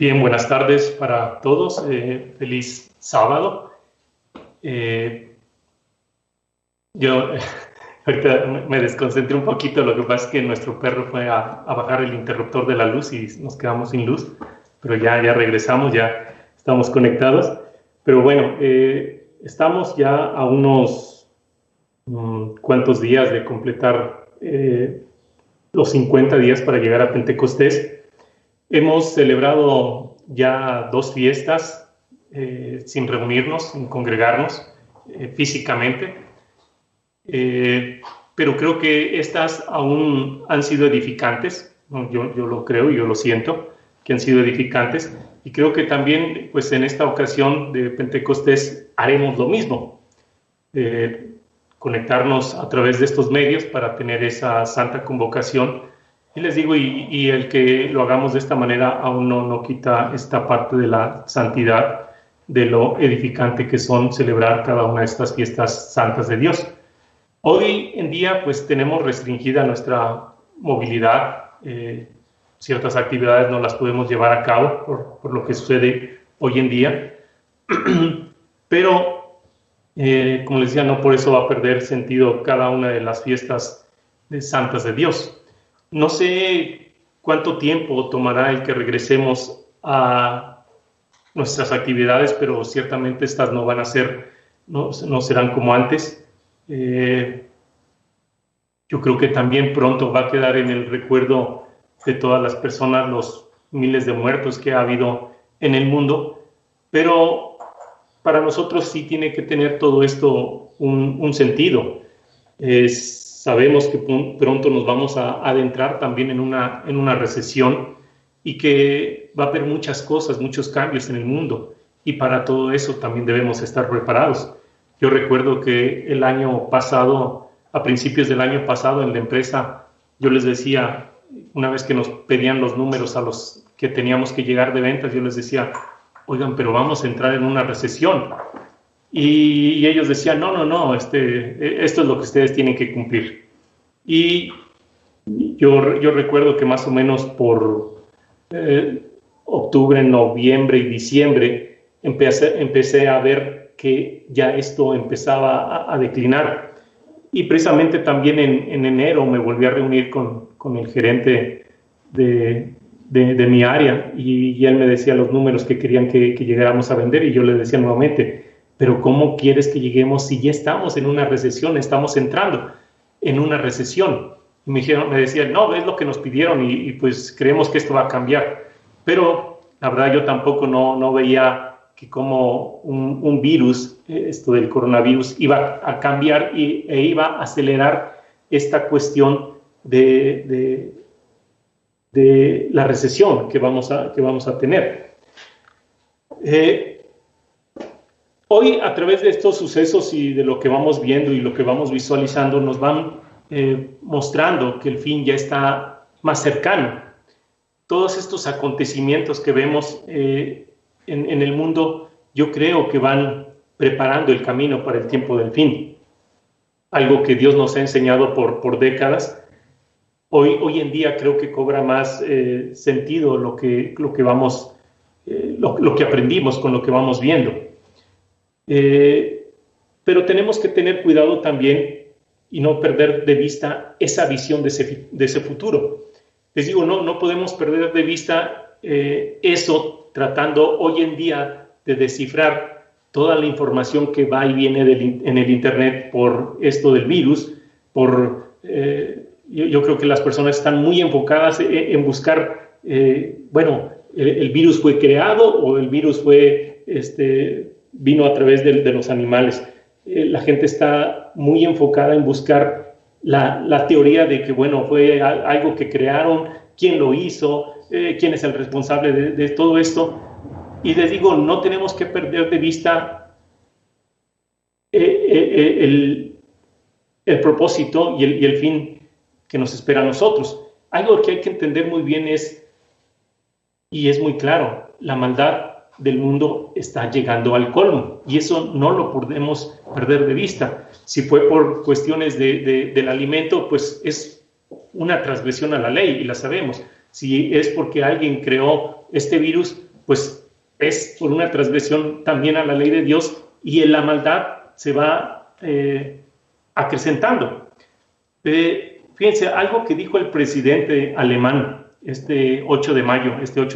Bien, buenas tardes para todos. Feliz sábado. Yo ahorita me desconcentré un poquito. Lo que pasa es que nuestro perro fue a bajar el interruptor de la luz y nos quedamos sin luz. Pero ya regresamos, ya estamos conectados. Pero bueno, estamos ya a unos cuantos días de completar los 50 días para llegar a Pentecostés. Hemos celebrado ya 2 fiestas sin reunirnos, sin congregarnos físicamente, pero creo que estas aún han sido edificantes. Yo lo creo, yo lo siento, que han sido edificantes, y creo que también pues en esta ocasión de Pentecostés haremos lo mismo, conectarnos a través de estos medios para tener esa santa convocación. Y les digo, y el que lo hagamos de esta manera aún no quita esta parte de la santidad, de lo edificante que son celebrar cada una de estas fiestas santas de Dios. Hoy en día pues tenemos restringida nuestra movilidad, ciertas actividades no las podemos llevar a cabo por lo que sucede hoy en día, pero como les decía, no por eso va a perder sentido cada una de las fiestas santas de Dios. No sé cuánto tiempo tomará el que regresemos a nuestras actividades, pero ciertamente estas no van a ser, no serán como antes. Yo creo que también pronto va a quedar en el recuerdo de todas las personas los miles de muertos que ha habido en el mundo, pero para nosotros sí tiene que tener todo esto un sentido. Sabemos que pronto nos vamos a adentrar también en una recesión y que va a haber muchas cosas, muchos cambios en el mundo, y para todo eso también debemos estar preparados. Yo recuerdo que el año pasado, a principios del año pasado en la empresa, yo les decía, una vez que nos pedían los números a los que teníamos que llegar de ventas, yo les decía, oigan, pero vamos a entrar en una recesión. Y ellos decían, no, esto es lo que ustedes tienen que cumplir. Y yo recuerdo que más o menos por octubre, noviembre y diciembre empecé a ver que ya esto empezaba a declinar. Y precisamente también en enero me volví a reunir con el gerente de mi área y él me decía los números que querían que llegáramos a vender, y yo le decía nuevamente, pero ¿cómo quieres que lleguemos si ya estamos en una recesión? Estamos entrando en una recesión. Y me decían, no, es lo que nos pidieron y pues creemos que esto va a cambiar. Pero la verdad yo tampoco no veía que como un virus, esto del coronavirus, iba a cambiar e iba a acelerar esta cuestión de la recesión que vamos a tener. Hoy, a través de estos sucesos y de lo que vamos viendo y lo que vamos visualizando, nos van mostrando que el fin ya está más cercano. Todos estos acontecimientos que vemos en el mundo, yo creo que van preparando el camino para el tiempo del fin. Algo que Dios nos ha enseñado por décadas. Hoy en día creo que cobra más sentido lo que aprendimos con lo que vamos viendo. Pero tenemos que tener cuidado también y no perder de vista esa visión de ese futuro. Les digo, no podemos perder de vista eso, tratando hoy en día de descifrar toda la información que va y viene en el Internet por esto del virus. Yo creo que las personas están muy enfocadas en buscar, el virus fue creado o el virus vino a través de los animales. La gente está muy enfocada en buscar la teoría de que, fue algo que crearon, quién lo hizo, quién es el responsable de todo esto. Y les digo, no tenemos que perder de vista el propósito y el fin que nos espera a nosotros. Algo que hay que entender muy bien es muy claro, la maldad del mundo está llegando al colmo, y eso no lo podemos perder de vista. Si fue por cuestiones del alimento, pues es una transgresión a la ley y la sabemos. Si es porque alguien creó este virus, pues es por una transgresión también a la ley de Dios, y en la maldad se va acrecentando. Fíjense, algo que dijo el presidente alemán este 8 de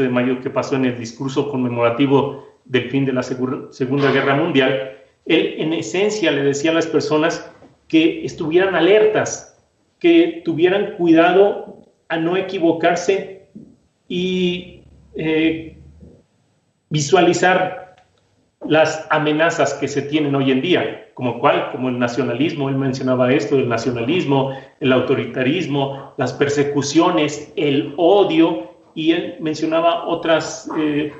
mayo que pasó en el discurso conmemorativo del fin de la Segunda Guerra Mundial, él en esencia le decía a las personas que estuvieran alertas, que tuvieran cuidado a no equivocarse y visualizar las amenazas que se tienen hoy en día, como el nacionalismo. Él mencionaba esto, el nacionalismo, el autoritarismo, las persecuciones, el odio, y él mencionaba otras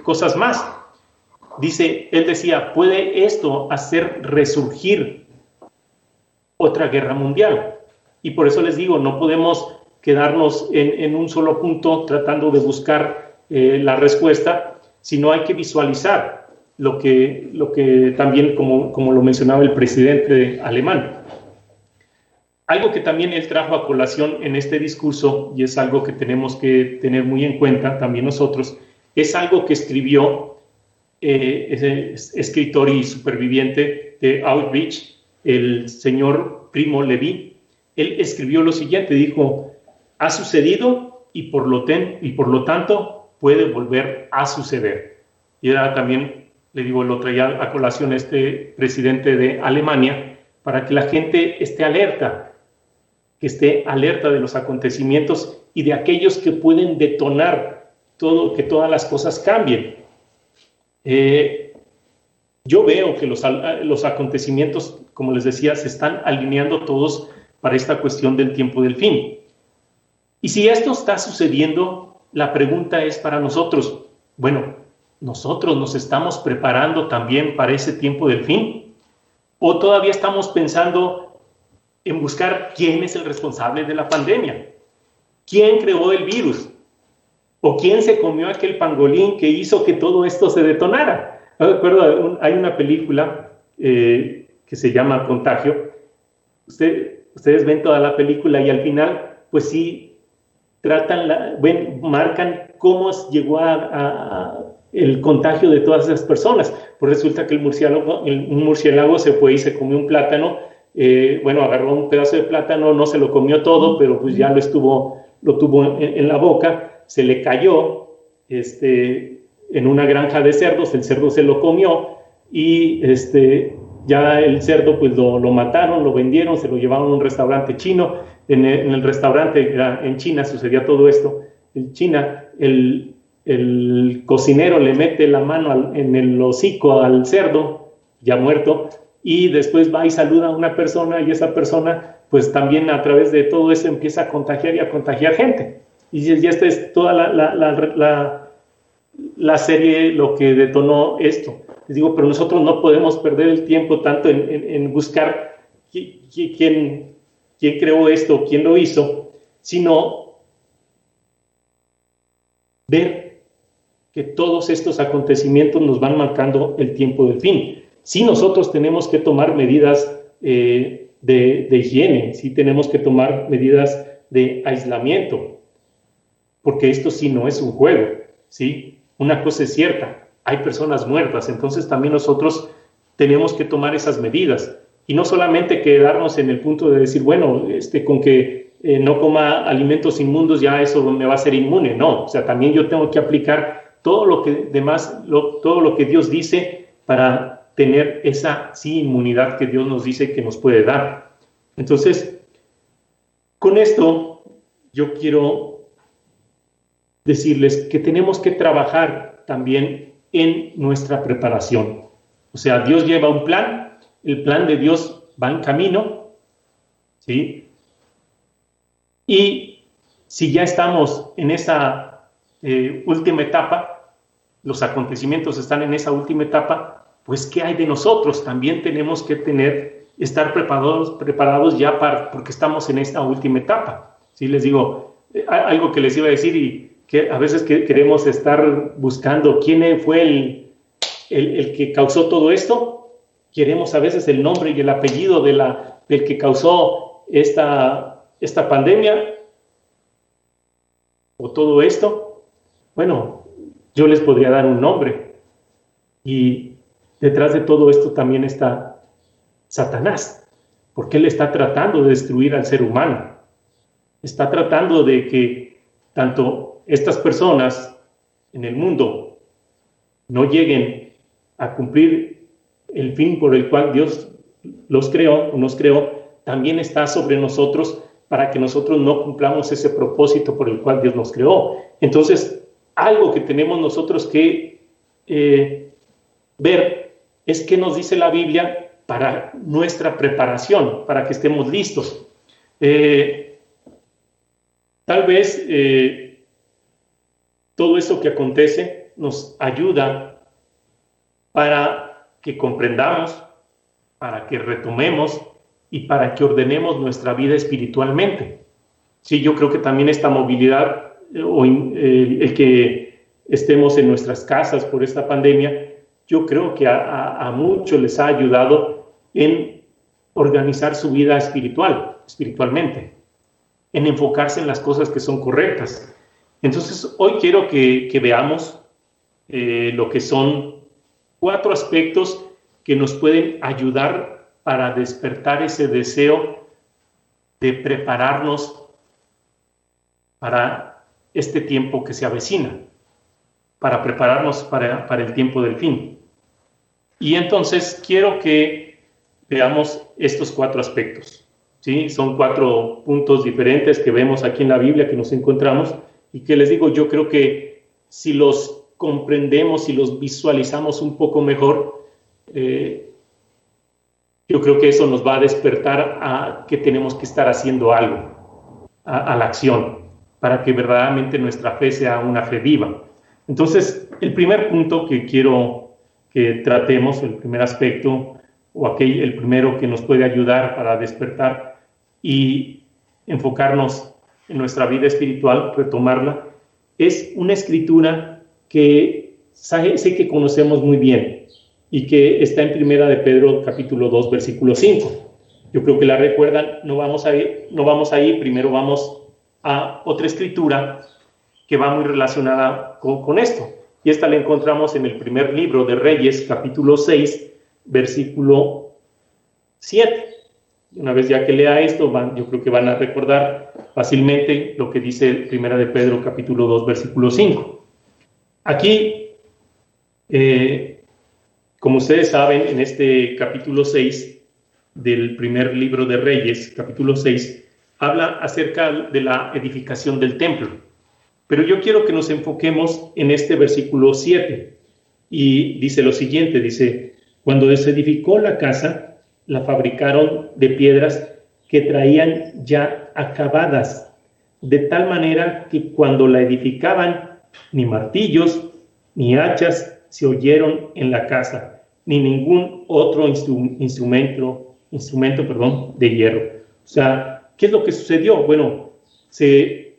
cosas más. Él decía, ¿puede esto hacer resurgir otra guerra mundial? Y por eso les digo, no podemos quedarnos en un solo punto tratando de buscar la respuesta, sino hay que visualizar lo que también, como lo mencionaba el presidente alemán. Algo que también él trajo a colación en este discurso, y es algo que tenemos que tener muy en cuenta también nosotros, es algo que escribió ese escritor y superviviente de Auschwitz, el señor Primo Levi. Él escribió lo siguiente, dijo, ha sucedido y por lo tanto puede volver a suceder. Y era también, le digo, lo traía a colación este presidente de Alemania, para que la gente esté alerta, que esté alerta de los acontecimientos y de aquellos que pueden detonar que todas las cosas cambien. Yo veo que los acontecimientos, como les decía, se están alineando todos para esta cuestión del tiempo del fin. Y si esto está sucediendo, la pregunta es para nosotros, bueno, ¿nosotros nos estamos preparando también para ese tiempo del fin? ¿O todavía estamos pensando en buscar quién es el responsable de la pandemia? ¿Quién creó el virus? ¿O quién se comió aquel pangolín que hizo que todo esto se detonara? ¿No recuerdo? Hay una película que se llama Contagio. Ustedes ven toda la película y al final, pues sí, marcan cómo llegó el contagio de todas esas personas. Pues resulta que un murciélago se fue y se comió un plátano. Agarró un pedazo de plátano, no se lo comió todo, pero pues ya lo tuvo en la boca, se le cayó en una granja de cerdos, el cerdo se lo comió y ya el cerdo pues lo mataron, lo vendieron, se lo llevaron a un restaurante chino. En el restaurante en China sucedía todo esto. En China el cocinero le mete la mano en el hocico al cerdo ya muerto, y después va y saluda a una persona, y esa persona pues también a través de todo eso empieza a contagiar y a contagiar gente. Y esta es toda la serie lo que detonó esto. Les digo, pero nosotros no podemos perder el tiempo tanto en buscar quién creó esto, quién lo hizo, sino ver que todos estos acontecimientos nos van marcando el tiempo del fin. Sí, nosotros tenemos que tomar medidas de higiene, sí tenemos que tomar medidas de aislamiento, porque esto sí no es un juego, ¿sí? Una cosa es cierta, hay personas muertas, entonces también nosotros tenemos que tomar esas medidas. Y no solamente quedarnos en el punto de decir, bueno, con que no coma alimentos inmundos ya eso me va a hacer inmune. No, o sea, también yo tengo que aplicar todo lo que Dios dice para tener esa inmunidad que Dios nos dice que nos puede dar. Entonces, con esto yo quiero decirles que tenemos que trabajar también en nuestra preparación. O sea, Dios lleva un plan, el plan de Dios va en camino, ¿sí? Y si ya estamos en esa última etapa, los acontecimientos están en esa última etapa, pues ¿qué hay de nosotros? También tenemos que estar preparados ya porque estamos en esta última etapa. ¿Sí? Les digo, algo que les iba a decir, y que a veces queremos estar buscando quién fue el que causó todo esto. Queremos a veces el nombre y el apellido del que causó esta pandemia o todo esto. Bueno, yo les podría dar un nombre. Y detrás de todo esto también está Satanás, porque él está tratando de destruir al ser humano. Está tratando de que tanto estas personas en el mundo no lleguen a cumplir el fin por el cual Dios los creó o nos creó, también está sobre nosotros para que nosotros no cumplamos ese propósito por el cual Dios nos creó. Entonces, algo que tenemos nosotros que ver es qué nos dice la Biblia para nuestra preparación, para que estemos listos. Tal vez todo eso que acontece nos ayuda para que comprendamos, para que retomemos y para que ordenemos nuestra vida espiritualmente. Sí, yo creo que también esta movilidad el que estemos en nuestras casas por esta pandemia, yo creo que a muchos les ha ayudado en organizar su vida espiritualmente, en enfocarse en las cosas que son correctas. Entonces, hoy quiero que veamos lo que son 4 aspectos que nos pueden ayudar para despertar ese deseo de prepararnos para este tiempo que se avecina, para prepararnos para el tiempo del fin. Y entonces quiero que veamos estos 4 aspectos. ¿Sí? Son 4 puntos diferentes que vemos aquí en la Biblia, que nos encontramos, y que les digo, yo creo que si los comprendemos, si los visualizamos un poco mejor, yo creo que eso nos va a despertar a que tenemos que estar haciendo algo, a la acción, para que verdaderamente nuestra fe sea una fe viva. Entonces, el primer punto que quiero que tratemos, el primer aspecto, o el primero que nos puede ayudar para despertar y enfocarnos en nuestra vida espiritual, retomarla, es una escritura que sé que conocemos muy bien y que está en Primera de Pedro capítulo 2 versículo 5. Yo creo que la recuerdan. No vamos ahí, primero vamos a otra escritura que va muy relacionada con esto, y esta la encontramos en el primer libro de Reyes capítulo 6 versículo 7. Una vez ya que lea esto, yo creo que van a recordar fácilmente lo que dice Primera de Pedro capítulo 2 versículo 5. Aquí, como ustedes saben, en este capítulo 6 del primer libro de Reyes, capítulo 6, habla acerca de la edificación del templo. Pero yo quiero que nos enfoquemos en este versículo 7. Y dice lo siguiente, dice: cuando se edificó la casa, la fabricaron de piedras que traían ya acabadas, de tal manera que cuando la edificaban, ni martillos ni hachas se oyeron en la casa, ni ningún otro instrumento de hierro. O sea, ¿qué es lo que sucedió? Bueno, se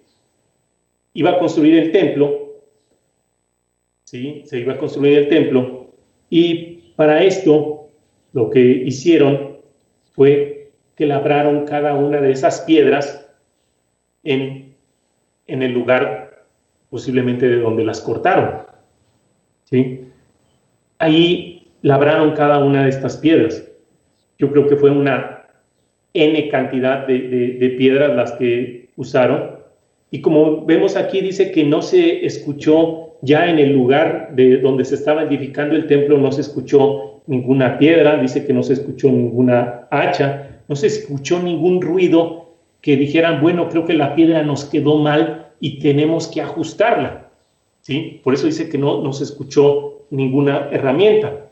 iba a construir el templo, ¿sí? Se iba a construir el templo, y para esto lo que hicieron fue que labraron cada una de esas piedras en el lugar posiblemente de donde las cortaron, ¿sí? Ahí labraron cada una de estas piedras. Yo creo que fue una N cantidad de piedras las que usaron. Y como vemos aquí, dice que no se escuchó ya en el lugar de donde se estaba edificando el templo, no se escuchó ninguna piedra, dice que no se escuchó ninguna hacha, no se escuchó ningún ruido que dijeran, bueno, creo que la piedra nos quedó mal y tenemos que ajustarla, ¿sí? Por eso dice que no se escuchó ninguna herramienta.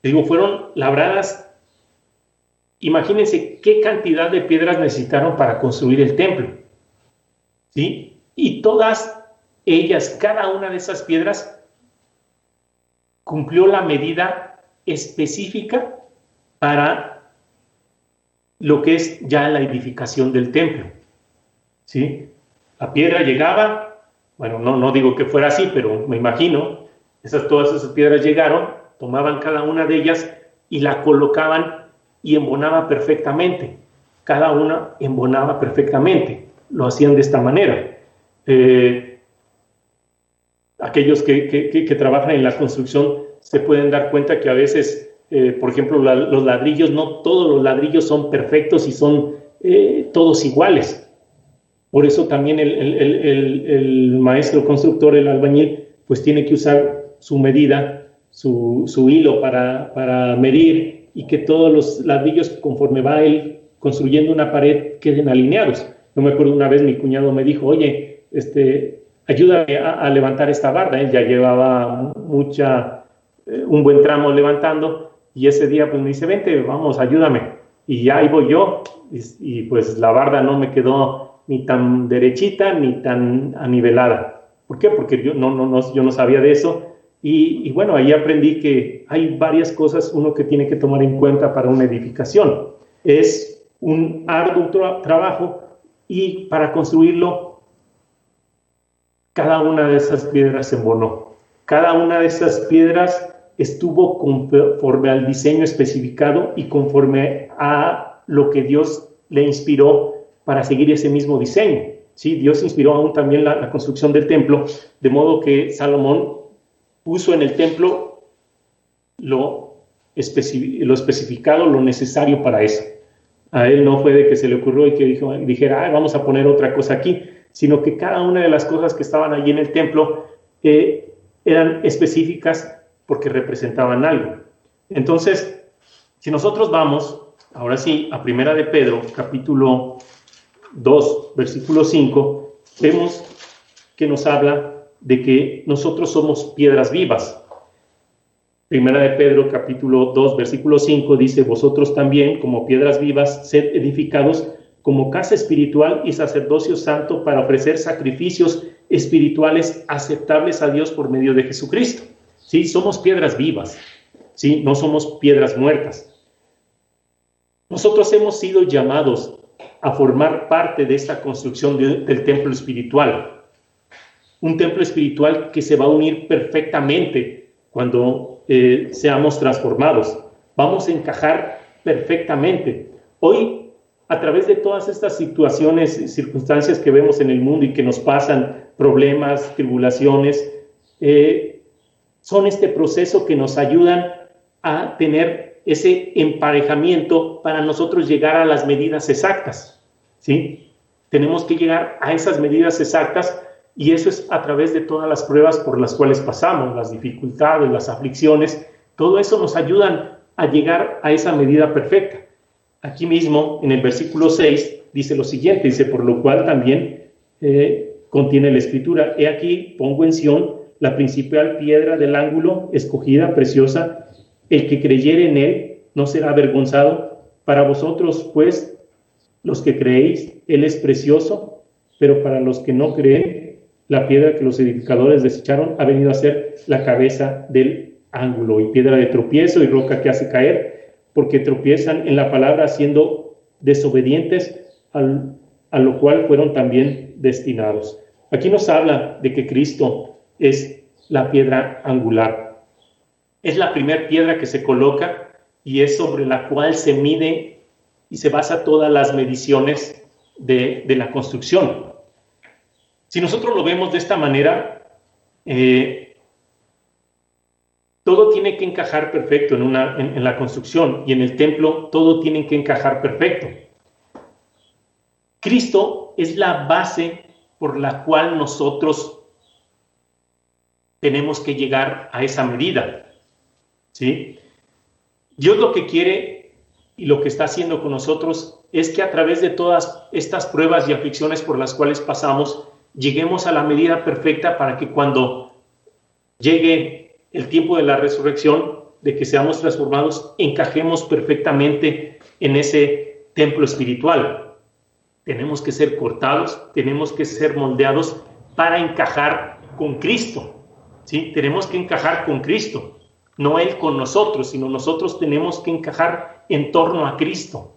Digo, fueron labradas. Imagínense qué cantidad de piedras necesitaron para construir el templo, ¿sí? Y todas ellas, cada una de esas piedras, cumplió la medida específica para lo que es ya la edificación del templo, ¿sí? La piedra llegaba, bueno, no digo que fuera así, pero me imagino, todas esas piedras llegaron, tomaban cada una de ellas y la colocaban y embonaba perfectamente. Cada una embonaba perfectamente. Lo hacían de esta manera. aquellos que trabajan en la construcción se pueden dar cuenta que a veces, por ejemplo, los ladrillos, no todos los ladrillos son perfectos y son todos iguales. Por eso también el maestro constructor, el albañil, pues tiene que usar su medida, su hilo para medir, y que todos los ladrillos, conforme va él construyendo una pared, queden alineados. Yo me acuerdo una vez mi cuñado me dijo, oye, ayúdame a levantar esta barda. Él ya llevaba un buen tramo levantando, y ese día pues me dice, vente, vamos, ayúdame. Y ya ahí voy yo, y pues la barda no me quedó ni tan derechita ni tan anivelada. ¿Por qué? Porque yo no sabía de eso. Y bueno, ahí aprendí que hay varias cosas uno que tiene que tomar en cuenta para una edificación. Es un arduo trabajo, y para construirlo, cada una de esas piedras se embonó. Cada una de esas piedras estuvo conforme al diseño especificado y conforme a lo que Dios le inspiró para seguir ese mismo diseño. ¿Sí? Dios inspiró aún también la construcción del templo, de modo que Salomón puso en el templo lo especificado, lo necesario para eso. A él no fue de que se le ocurrió y que dijera, vamos a poner otra cosa aquí, sino que cada una de las cosas que estaban allí en el templo eran específicas porque representaban algo. Entonces, si nosotros vamos, ahora sí, a Primera de Pedro, capítulo 2, versículo 5, vemos que nos habla de que nosotros somos piedras vivas. Primera de Pedro, capítulo 2, versículo 5, dice, vosotros también, como piedras vivas, sed edificados como casa espiritual y sacerdocio santo para ofrecer sacrificios espirituales aceptables a Dios por medio de Jesucristo. ¿Sí? Somos piedras vivas, ¿sí? No somos piedras muertas. Nosotros hemos sido llamados a formar parte de esta construcción del templo espiritual. Un templo espiritual que se va a unir perfectamente cuando seamos transformados. Vamos a encajar perfectamente. Hoy, a través de todas estas situaciones y circunstancias que vemos en el mundo y que nos pasan, problemas, tribulaciones, son este proceso que nos ayudan a tener ese emparejamiento para nosotros llegar a las medidas exactas, ¿sí? Tenemos que llegar a esas medidas exactas, y eso es a través de todas las pruebas por las cuales pasamos, las dificultades, las aflicciones. Todo eso nos ayudan a llegar a esa medida perfecta. Aquí mismo, en el versículo 6, dice lo siguiente, dice, por lo cual también contiene la Escritura, he aquí, pongo en Sión la principal piedra del ángulo, escogida, preciosa, el que creyere en él no será avergonzado. Para vosotros, pues, los que creéis, él es precioso, pero para los que no creen, la piedra que los edificadores desecharon ha venido a ser la cabeza del ángulo, y piedra de tropiezo y roca que hace caer, porque tropiezan en la palabra siendo desobedientes, a lo cual fueron también destinados. Aquí nos habla de que Cristo es la piedra angular. Es la primera piedra que se coloca y es sobre la cual se mide y se basa todas las mediciones de la construcción. Si nosotros lo vemos de esta manera, todo tiene que encajar perfecto en la construcción, y en el templo todo tiene que encajar perfecto. Cristo es la base por la cual nosotros tenemos que llegar a esa medida, ¿sí? Dios lo que quiere y lo que está haciendo con nosotros es que a través de todas estas pruebas y aflicciones por las cuales pasamos, lleguemos a la medida perfecta para que cuando llegue el tiempo de la resurrección, de que seamos transformados, encajemos perfectamente en ese templo espiritual. Tenemos que ser cortados, tenemos que ser moldeados para encajar con Cristo, ¿sí? Tenemos que encajar con Cristo, no Él con nosotros, sino nosotros tenemos que encajar en torno a Cristo,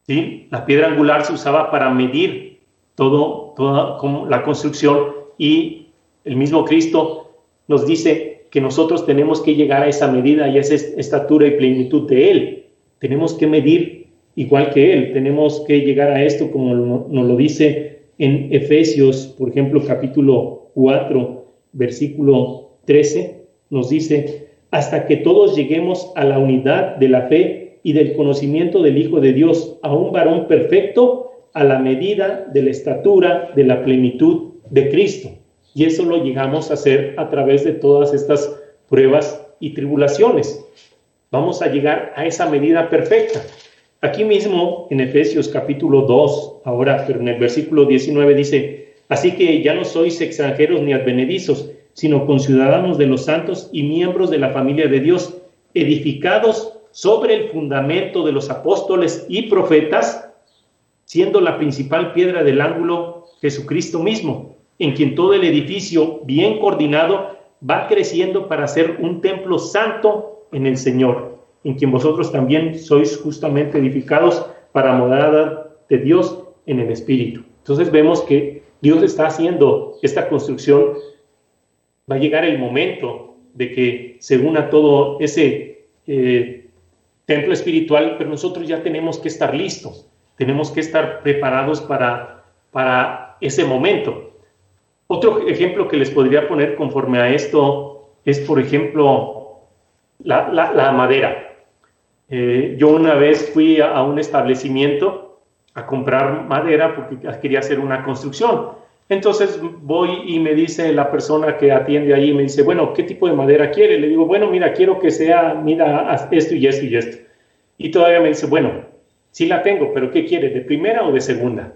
¿sí? La piedra angular se usaba para medir toda la construcción, y el mismo Cristo nos dice que nosotros tenemos que llegar a esa medida y a esa estatura y plenitud de Él. Tenemos que medir igual que Él, tenemos que llegar a esto como nos lo dice en Efesios, por ejemplo, capítulo 4, versículo 13, nos dice: hasta que todos lleguemos a la unidad de la fe y del conocimiento del Hijo de Dios, a un varón perfecto, a la medida de la estatura de la plenitud de Cristo. Y eso lo llegamos a hacer a través de todas estas pruebas y tribulaciones. Vamos a llegar a esa medida perfecta. Aquí mismo en Efesios capítulo 2, ahora, pero en el versículo 19 dice: así que ya no sois extranjeros ni advenedizos, sino conciudadanos de los santos y miembros de la familia de Dios, edificados sobre el fundamento de los apóstoles y profetas, siendo la principal piedra del ángulo Jesucristo mismo, en quien todo el edificio, bien coordinado, va creciendo para ser un templo santo en el Señor, en quien vosotros también sois justamente edificados para morada de Dios en el Espíritu. Entonces vemos que Dios está haciendo esta construcción. Va a llegar el momento de que se una todo ese templo espiritual, pero nosotros ya tenemos que estar listos, tenemos que estar preparados para ese momento. Otro ejemplo que les podría poner conforme a esto es, por ejemplo, la madera. Yo una vez fui a un establecimiento a comprar madera porque quería hacer una construcción. Entonces voy y me dice la persona que atiende ahí, me dice: bueno, ¿qué tipo de madera quiere? Le digo: bueno, mira, quiero que sea, mira, esto y esto y esto. Y todavía me dice: bueno, sí la tengo, pero ¿qué quiere? ¿De primera o de segunda?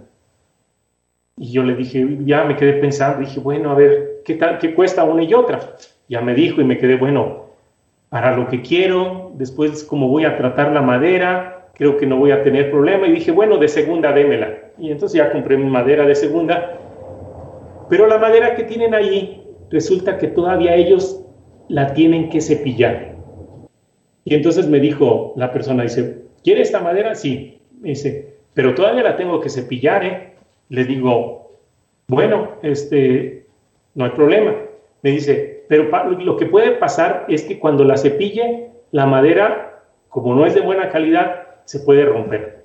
Y yo le dije, ya me quedé pensando, dije: bueno, a ver, ¿qué tal, qué cuesta una y otra? Ya me dijo y me quedé: bueno, para lo que quiero, después como voy a tratar la madera, creo que no voy a tener problema. Y dije: bueno, de segunda démela. Y entonces ya compré mi madera de segunda. Pero la madera que tienen ahí, resulta que todavía ellos la tienen que cepillar. Y entonces me dijo la persona, dice: ¿quiere esta madera? Sí. Me dice: pero todavía la tengo que cepillar, ¿eh? Le digo: bueno, no hay problema. Me dice: pero lo que puede pasar es que cuando la cepille, la madera, como no es de buena calidad, se puede romper.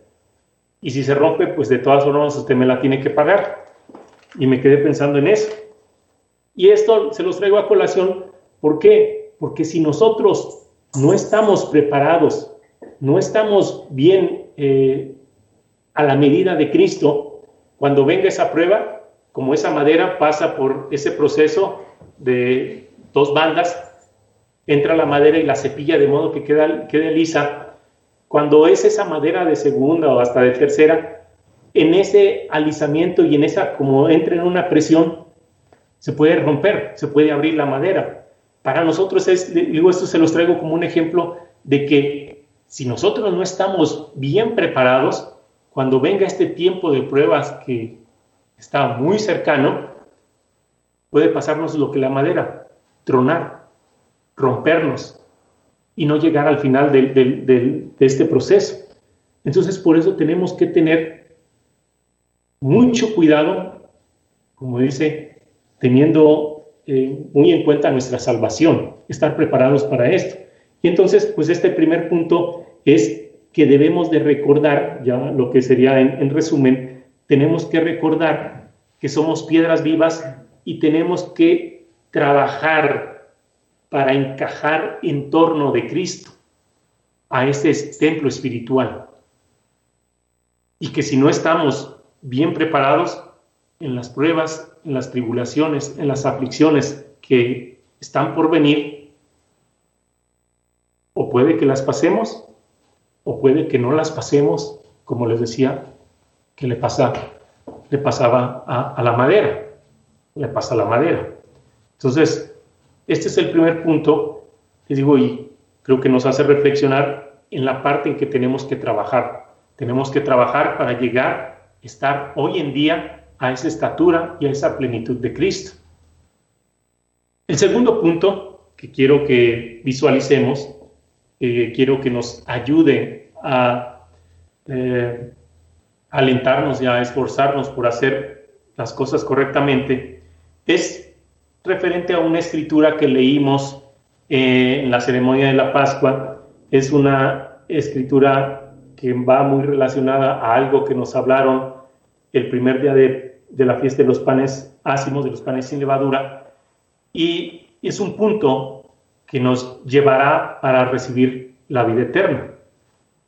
Y si se rompe, pues de todas formas usted me la tiene que pagar. Y me quedé pensando en eso. Y esto se los traigo a colación. ¿Por qué? Porque si nosotros no estamos preparados, no estamos bien a la medida de Cristo, cuando venga esa prueba, como esa madera pasa por ese proceso de dos bandas, entra la madera y la cepilla de modo que quede lisa. Cuando es esa madera de segunda o hasta de tercera, en ese alisamiento y en esa, como entra en una presión, se puede romper, se puede abrir la madera. Para nosotros digo, esto se los traigo como un ejemplo de que si nosotros no estamos bien preparados, cuando venga este tiempo de pruebas que está muy cercano, puede pasarnos lo que la madera: tronar, rompernos y no llegar al final de este proceso. Entonces, por eso tenemos que tener mucho cuidado, como dice, teniendo muy en cuenta nuestra salvación, estar preparados para esto. Y entonces, pues este primer punto es que debemos de recordar, ya lo que sería en resumen, tenemos que recordar que somos piedras vivas y tenemos que trabajar para encajar en torno de Cristo, a ese templo espiritual. Y que si no estamos bien preparados en las pruebas, en las tribulaciones, en las aflicciones que están por venir, o puede que las pasemos, o puede que no las pasemos, como les decía, que le pasaba a la madera, le pasa a la madera. Entonces, este es el primer punto, les digo, y creo que nos hace reflexionar en la parte en que tenemos que trabajar. Tenemos que trabajar para llegar a estar hoy en día a esa estatura y a esa plenitud de Cristo. El segundo punto que quiero que visualicemos, quiero que nos ayude a alentarnos y a esforzarnos por hacer las cosas correctamente, es referente a una escritura que leímos en la ceremonia de la Pascua. Es una escritura que va muy relacionada a algo que nos hablaron el primer día de la fiesta de los panes ácimos, de los panes sin levadura, y es un punto que nos llevará para recibir la vida eterna.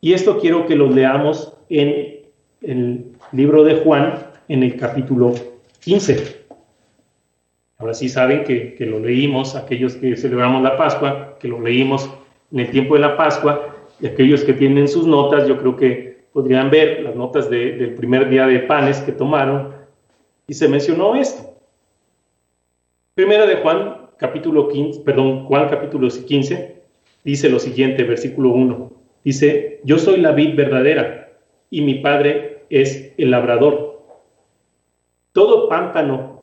Y esto quiero que lo leamos en el libro de Juan, en el capítulo 15. Ahora sí saben que lo leímos, aquellos que celebramos la Pascua, que lo leímos en el tiempo de la Pascua, y aquellos que tienen sus notas, yo creo que podrían ver las notas del primer día de panes que tomaron, y se mencionó esto. Primera de Juan, Juan capítulo 15, dice lo siguiente, versículo 1. Dice, yo soy la vid verdadera, y mi Padre es el labrador. Todo pámpano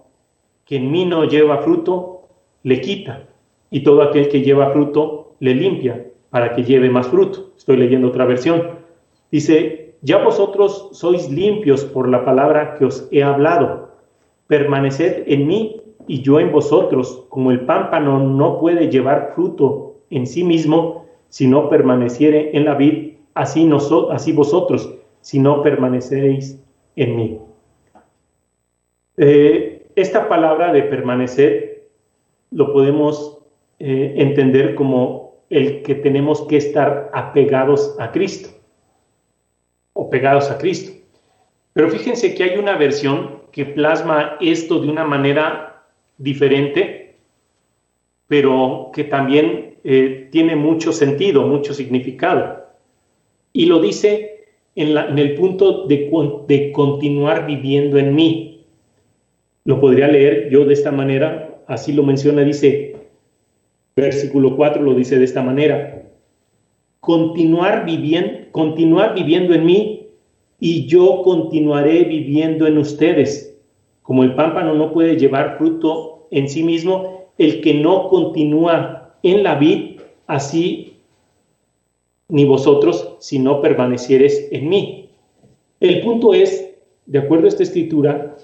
que en mí no lleva fruto, le quita, y todo aquel que lleva fruto, le limpia, para que lleve más fruto. Estoy leyendo otra versión. Dice, ya vosotros sois limpios por la palabra que os he hablado. Permaneced en mí y yo en vosotros, como el pámpano no puede llevar fruto en sí mismo, si no permaneciere en la vid, así vosotros, si no permaneceréis en mí. Esta palabra de permanecer lo podemos entender como el que tenemos que estar apegados a Cristo o pegados a Cristo. Pero fíjense que hay una versión que plasma esto de una manera diferente, pero que también tiene mucho sentido, mucho significado. Y lo dice en el punto de continuar viviendo en mí. Lo podría leer yo de esta manera, así lo menciona, dice, versículo 4 lo dice de esta manera, continuar viviendo en mí y yo continuaré viviendo en ustedes. Como el pámpano no puede llevar fruto en sí mismo, el que no continúa en la vid, así ni vosotros, si no permaneciereis en mí. El punto es, de acuerdo a esta escritura,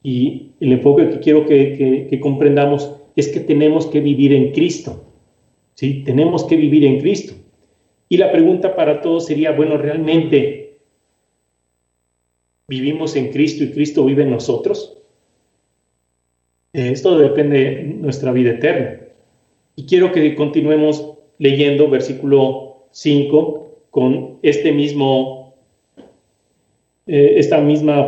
y el enfoque que quiero que comprendamos, es que tenemos que vivir en Cristo. ¿Sí? Tenemos que vivir en Cristo. Y la pregunta para todos sería, bueno, ¿realmente vivimos en Cristo y Cristo vive en nosotros? Esto depende de nuestra vida eterna. Y quiero que continuemos leyendo versículo 5 con esta misma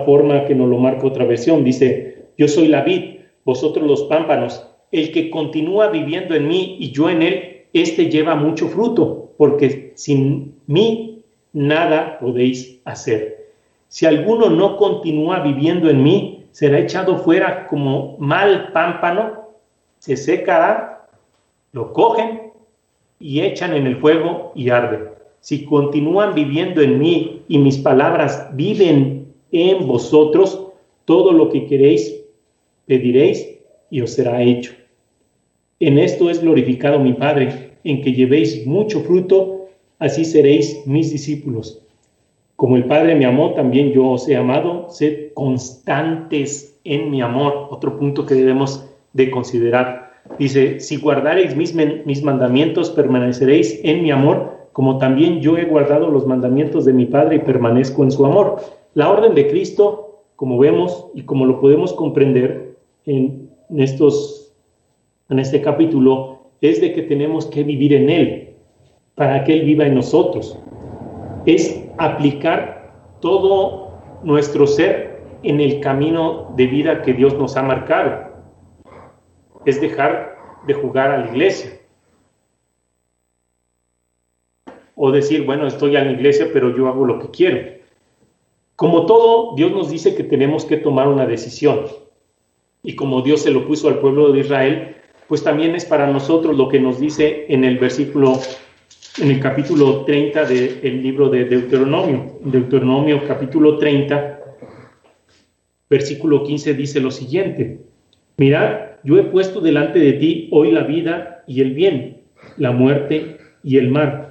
forma que nos lo marca otra versión. Dice, yo soy la vid, vosotros los pámpanos. El que continúa viviendo en mí y yo en él, este lleva mucho fruto, porque sin mí nada podéis hacer. Si alguno no continúa viviendo en mí, será echado fuera como mal pámpano, se secará, lo cogen y echan en el fuego y arde. Si continúan viviendo en mí y mis palabras viven en vosotros, todo lo que queréis pediréis y os será hecho. En esto es glorificado mi Padre, en que llevéis mucho fruto, así seréis mis discípulos. Como el Padre me amó, también yo os he amado, sed constantes en mi amor. Otro punto que debemos de considerar. Dice, si guardareis mis mandamientos, permaneceréis en mi amor, como también yo he guardado los mandamientos de mi Padre y permanezco en su amor. La orden de Cristo, como vemos y como lo podemos comprender en este capítulo, es de que tenemos que vivir en Él, para que Él viva en nosotros. Es aplicar todo nuestro ser en el camino de vida que Dios nos ha marcado. Es dejar de jugar a la iglesia. O decir, bueno, estoy en la iglesia, pero yo hago lo que quiero. Como todo, Dios nos dice que tenemos que tomar una decisión. Y como Dios se lo puso al pueblo de Israel, pues también es para nosotros lo que nos dice en el capítulo 30 del libro de Deuteronomio. Deuteronomio capítulo 30, versículo 15 dice lo siguiente: mirad, yo he puesto delante de ti hoy la vida y el bien, la muerte y el mal.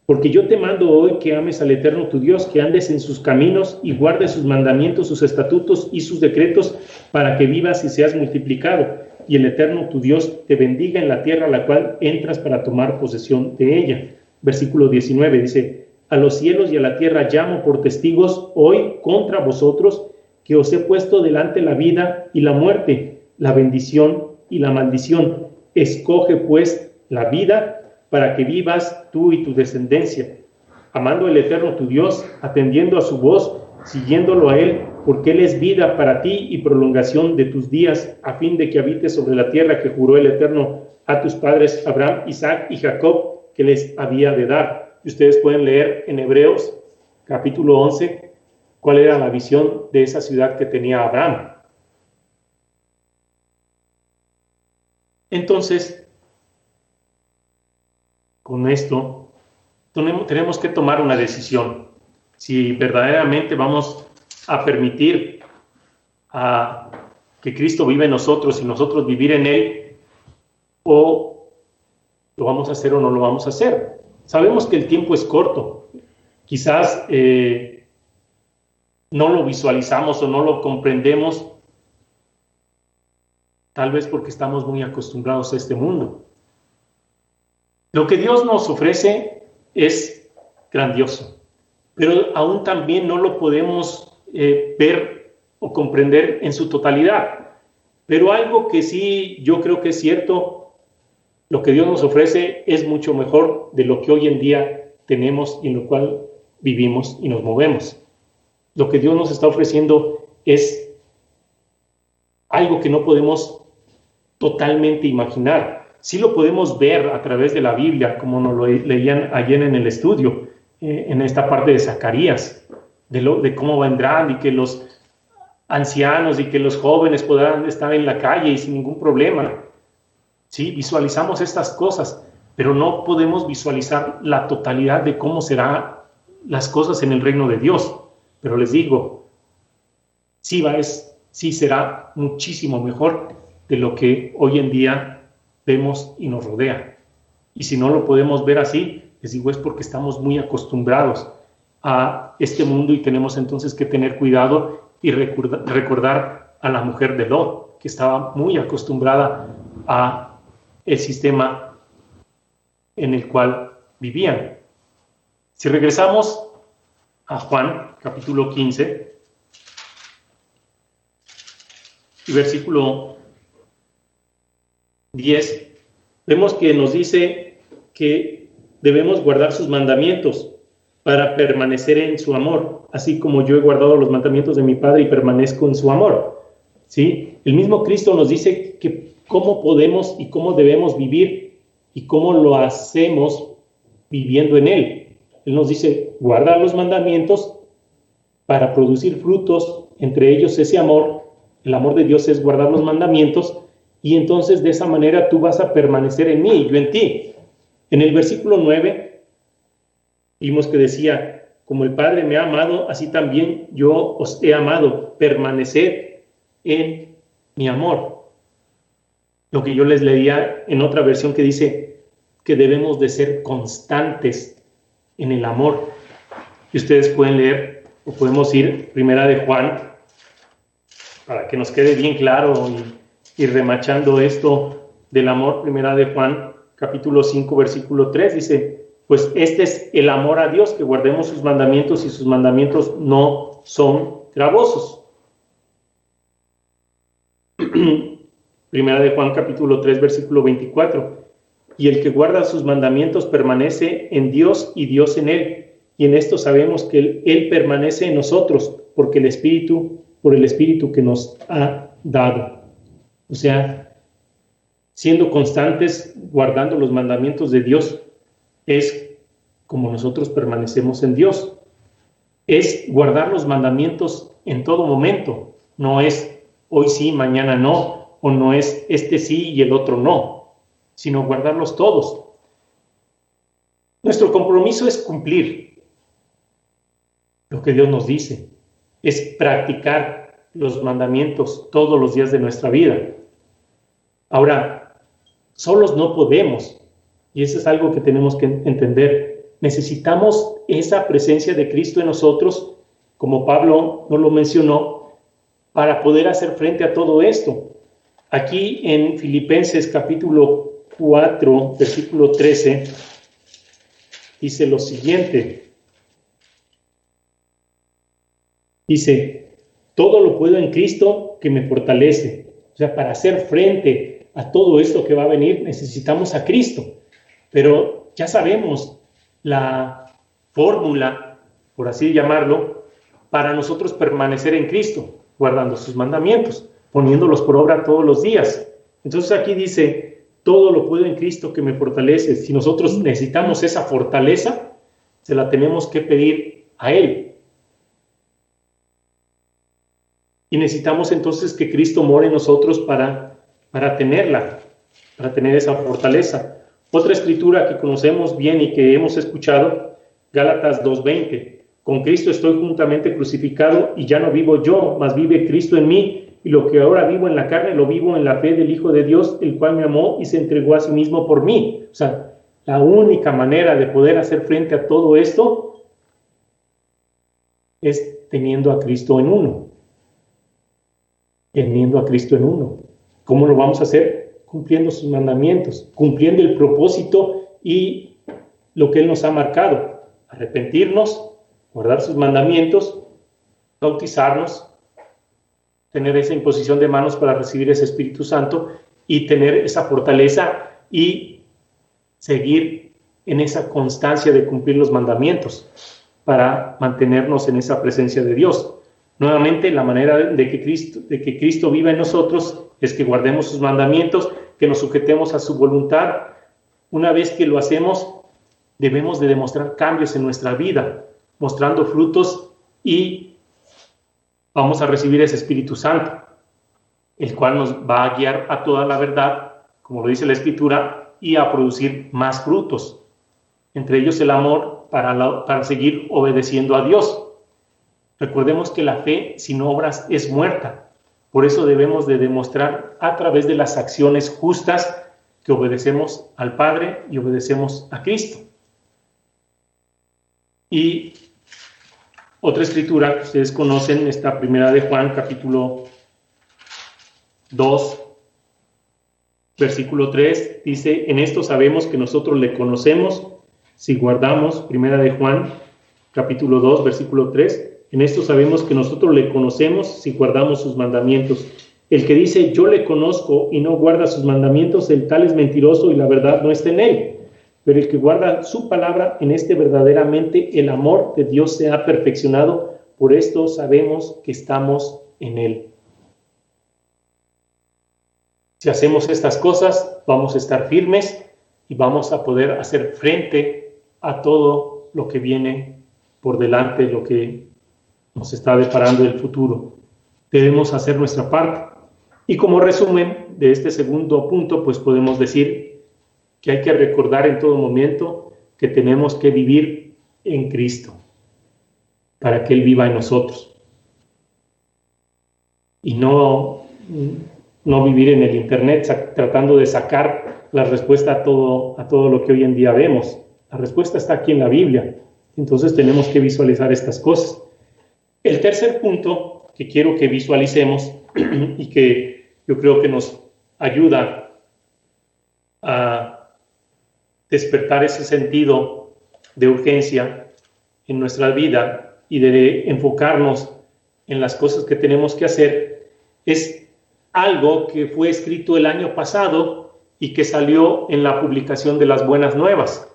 Porque yo te mando hoy que ames al Eterno tu Dios, que andes en sus caminos y guardes sus mandamientos, sus estatutos y sus decretos, para que vivas y seas multiplicado, y el Eterno tu Dios te bendiga en la tierra a la cual entras para tomar posesión de ella. Versículo 19 dice, a los cielos y a la tierra llamo por testigos hoy contra vosotros, que os he puesto delante la vida y la muerte, la bendición y la maldición. Escoge pues la vida para que vivas tú y tu descendencia, amando al Eterno tu Dios, atendiendo a su voz, siguiéndolo a Él, porque Él es vida para ti y prolongación de tus días, a fin de que habites sobre la tierra que juró el Eterno a tus padres Abraham, Isaac y Jacob, que les había de dar. Y ustedes pueden leer en Hebreos capítulo 11 cuál era la visión de esa ciudad que tenía Abraham. Entonces, con esto, tenemos que tomar una decisión. Si verdaderamente vamos a permitir a que Cristo vive en nosotros y nosotros vivir en Él, o lo vamos a hacer o no lo vamos a hacer. Sabemos que el tiempo es corto. Quizás no lo visualizamos o no lo comprendemos, tal vez porque estamos muy acostumbrados a este mundo. Lo que Dios nos ofrece es grandioso, pero aún también no lo podemos ver o comprender en su totalidad. Pero algo que sí yo creo que es cierto, lo que Dios nos ofrece es mucho mejor de lo que hoy en día tenemos y en lo cual vivimos y nos movemos. Lo que Dios nos está ofreciendo es algo que no podemos totalmente imaginar. Sí lo podemos ver a través de la Biblia, como nos lo leían ayer en el estudio, en esta parte de Zacarías, de cómo vendrán y que los ancianos y que los jóvenes podrán estar en la calle y sin ningún problema. Sí, visualizamos estas cosas, pero no podemos visualizar la totalidad de cómo serán las cosas en el reino de Dios. Pero les digo, sí será muchísimo mejor de lo que hoy en día vemos y nos rodea. Y si no lo podemos ver así, les digo, es porque estamos muy acostumbrados a este mundo y tenemos entonces que tener cuidado y recordar a la mujer de Lot, que estaba muy acostumbrada a el sistema en el cual vivían. Si regresamos a Juan, capítulo 15, y versículo 10, vemos que nos dice que debemos guardar sus mandamientos para permanecer en su amor, así como yo he guardado los mandamientos de mi Padre y permanezco en su amor. ¿Sí? El mismo Cristo nos dice que cómo podemos y cómo debemos vivir y cómo lo hacemos viviendo en Él. Él nos dice, guardar los mandamientos para producir frutos, entre ellos ese amor. El amor de Dios es guardar los mandamientos, y entonces de esa manera tú vas a permanecer en mí y yo en ti. En el versículo 9 vimos que decía, como el Padre me ha amado, así también yo os he amado, permaneced en mi amor. Lo que yo les leía en otra versión que dice que debemos de ser constantes en el amor. Y ustedes pueden leer, o podemos ir, Primera de Juan, para que nos quede bien claro y remachando esto del amor. Primera de Juan, capítulo 5, versículo 3, dice, pues este es el amor a Dios, que guardemos sus mandamientos, y sus mandamientos no son gravosos. Primera de Juan, capítulo 3, versículo 24, y el que guarda sus mandamientos permanece en Dios y Dios en él, y en esto sabemos que él permanece en nosotros, por el Espíritu que nos ha dado. O sea, siendo constantes, guardando los mandamientos de Dios, es como nosotros permanecemos en Dios. Es guardar los mandamientos en todo momento. No es hoy sí, mañana no, o no es este sí y el otro no, sino guardarlos todos. Nuestro compromiso es cumplir lo que Dios nos dice, es practicar los mandamientos todos los días de nuestra vida. Ahora, solos no podemos, y eso es algo que tenemos que entender. Necesitamos esa presencia de Cristo en nosotros, como Pablo nos lo mencionó, para poder hacer frente a todo esto. Aquí en Filipenses capítulo 4, versículo 13, dice lo siguiente. Dice, todo lo puedo en Cristo que me fortalece. O sea, para hacer frente a todo esto que va a venir, necesitamos a Cristo. Pero ya sabemos la fórmula, por así llamarlo, para nosotros permanecer en Cristo, guardando sus mandamientos, poniéndolos por obra todos los días. Entonces aquí dice, todo lo puedo en Cristo que me fortalece. Si nosotros necesitamos esa fortaleza, se la tenemos que pedir a Él. Y necesitamos entonces que Cristo more en nosotros para tenerla, para tener esa fortaleza. Otra escritura que conocemos bien y que hemos escuchado, Gálatas 2:20. Con Cristo estoy juntamente crucificado y ya no vivo yo, mas vive Cristo en mí. Y lo que ahora vivo en la carne, lo vivo en la fe del Hijo de Dios, el cual me amó y se entregó a sí mismo por mí. O sea, la única manera de poder hacer frente a todo esto es teniendo a Cristo en uno. Teniendo a Cristo en uno. ¿Cómo lo vamos a hacer? Cumpliendo sus mandamientos, cumpliendo el propósito y lo que Él nos ha marcado. Arrepentirnos, guardar sus mandamientos, bautizarnos, tener esa imposición de manos para recibir ese Espíritu Santo y tener esa fortaleza y seguir en esa constancia de cumplir los mandamientos para mantenernos en esa presencia de Dios. Nuevamente, la manera de que Cristo viva en nosotros es que guardemos sus mandamientos, que nos sujetemos a su voluntad. Una vez que lo hacemos, debemos de demostrar cambios en nuestra vida, mostrando frutos, y vamos a recibir ese Espíritu Santo, el cual nos va a guiar a toda la verdad, como lo dice la Escritura, y a producir más frutos, entre ellos el amor para seguir obedeciendo a Dios. Recordemos que la fe sin obras es muerta, por eso debemos de demostrar a través de las acciones justas que obedecemos al Padre y obedecemos a Cristo. Y otra escritura que ustedes conocen, esta primera de Juan, capítulo 2, versículo 3, dice, en esto sabemos que nosotros le conocemos si guardamos, primera de Juan, capítulo 2, versículo 3, en esto sabemos que nosotros le conocemos si guardamos sus mandamientos. El que dice, yo le conozco y no guarda sus mandamientos, el tal es mentiroso y la verdad no está en él. Pero el que guarda su palabra, en este verdaderamente el amor de Dios se ha perfeccionado, por esto sabemos que estamos en él. Si hacemos estas cosas, vamos a estar firmes y vamos a poder hacer frente a todo lo que viene por delante, lo que nos está deparando el futuro. Debemos hacer nuestra parte. Y como resumen de este segundo punto, pues podemos decir que hay que recordar en todo momento que tenemos que vivir en Cristo para que Él viva en nosotros. Y no vivir en el internet tratando de sacar la respuesta a todo lo que hoy en día vemos. La respuesta está aquí en la Biblia. Entonces tenemos que visualizar estas cosas. El tercer punto que quiero que visualicemos y que yo creo que nos ayuda a despertar ese sentido de urgencia en nuestra vida y de enfocarnos en las cosas que tenemos que hacer, es algo que fue escrito el año pasado y que salió en la publicación de las Buenas Nuevas.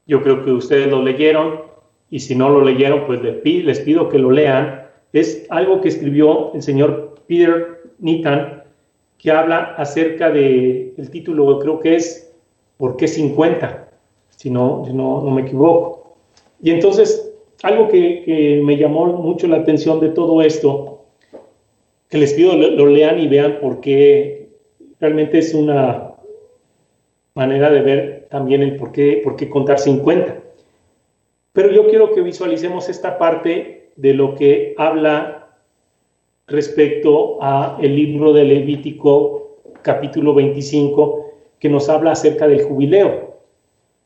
Yo creo que ustedes lo leyeron, y si no lo leyeron, pues les pido que lo lean. Es algo que escribió el señor Peter Neaton, que habla acerca de, el título creo que es ¿Por qué 50? Si no me equivoco. Y entonces, algo que me llamó mucho la atención de todo esto, que les pido lo lean y vean por qué realmente es una manera de ver también el por qué contar 50. Pero yo quiero que visualicemos esta parte de lo que habla respecto a el libro de Levítico, capítulo 25, que nos habla acerca del jubileo.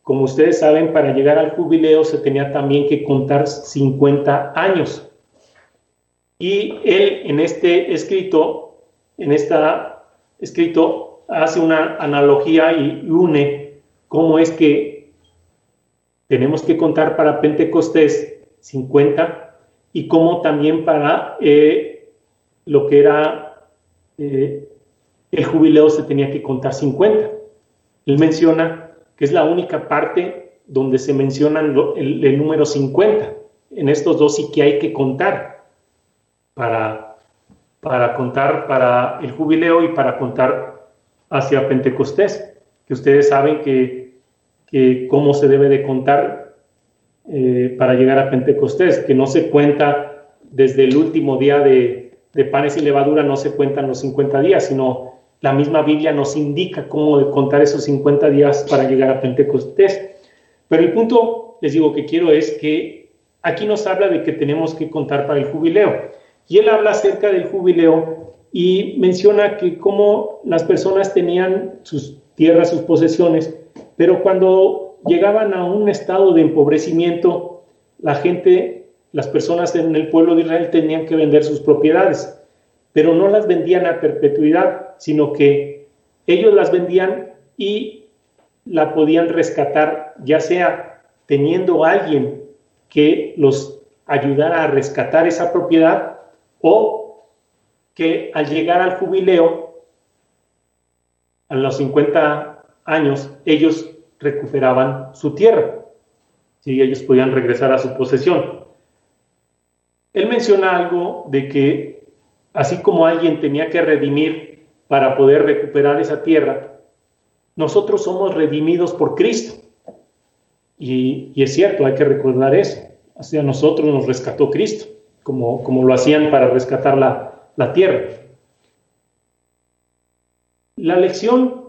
Como ustedes saben, para llegar al jubileo se tenía también que contar 50 años. Y él en este escrito hace una analogía y une cómo es que tenemos que contar para Pentecostés 50 y cómo también para lo que era el jubileo se tenía que contar 50. Él menciona que es la única parte donde se menciona el número 50. En estos dos sí que hay que contar para contar para el jubileo y para contar hacia Pentecostés, que ustedes saben que cómo se debe de contar para llegar a Pentecostés, que no se cuenta desde el último día de panes y levadura, no se cuentan los 50 días, sino la misma Biblia nos indica cómo contar esos 50 días para llegar a Pentecostés. Pero el punto, les digo, que quiero es que aquí nos habla de que tenemos que contar para el jubileo. Y él habla acerca del jubileo y menciona que cómo las personas tenían sus tierras, sus posesiones, pero cuando llegaban a un estado de empobrecimiento, la gente, las personas en el pueblo de Israel tenían que vender sus propiedades, pero no las vendían a perpetuidad, sino que ellos las vendían y la podían rescatar, ya sea teniendo a alguien que los ayudara a rescatar esa propiedad, o que al llegar al jubileo, a los 50 años, ellos recuperaban su tierra. ¿Sí? Ellos podían regresar a su posesión. Él menciona algo de que así como alguien tenía que redimir para poder recuperar esa tierra, nosotros somos redimidos por Cristo. Y es cierto, hay que recordar eso. Hacia nosotros nos rescató Cristo, como lo hacían para rescatar la tierra. La lección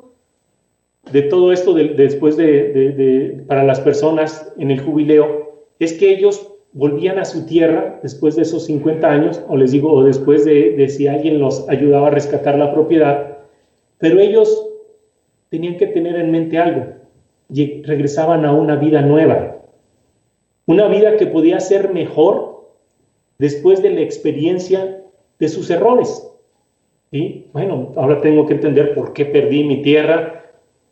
de todo esto después para las personas en el jubileo es que ellos volvían a su tierra después de esos 50 años, o les digo, o después de si alguien los ayudaba a rescatar la propiedad, pero ellos tenían que tener en mente algo, y regresaban a una vida nueva, una vida que podía ser mejor después de la experiencia de sus errores. ¿Sí? Bueno, ahora tengo que entender por qué perdí mi tierra,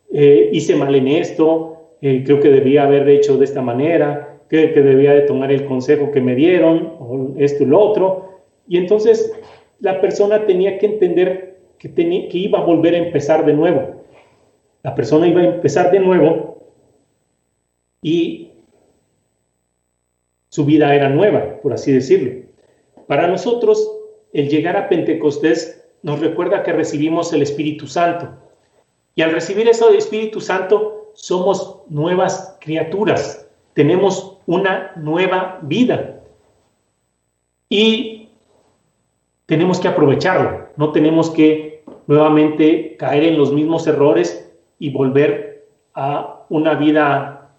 hice mal en esto, creo que debía haber hecho de esta manera, creo que debía de tomar el consejo que me dieron, o esto y lo otro, y entonces la persona tenía que entender que iba a volver a empezar de nuevo. La persona iba a empezar de nuevo y su vida era nueva, por así decirlo. Para nosotros, el llegar a Pentecostés nos recuerda que recibimos el Espíritu Santo. Y al recibir eso del Espíritu Santo, somos nuevas criaturas. Tenemos una nueva vida. Y tenemos que aprovecharlo. No tenemos que nuevamente caer en los mismos errores y volver a una vida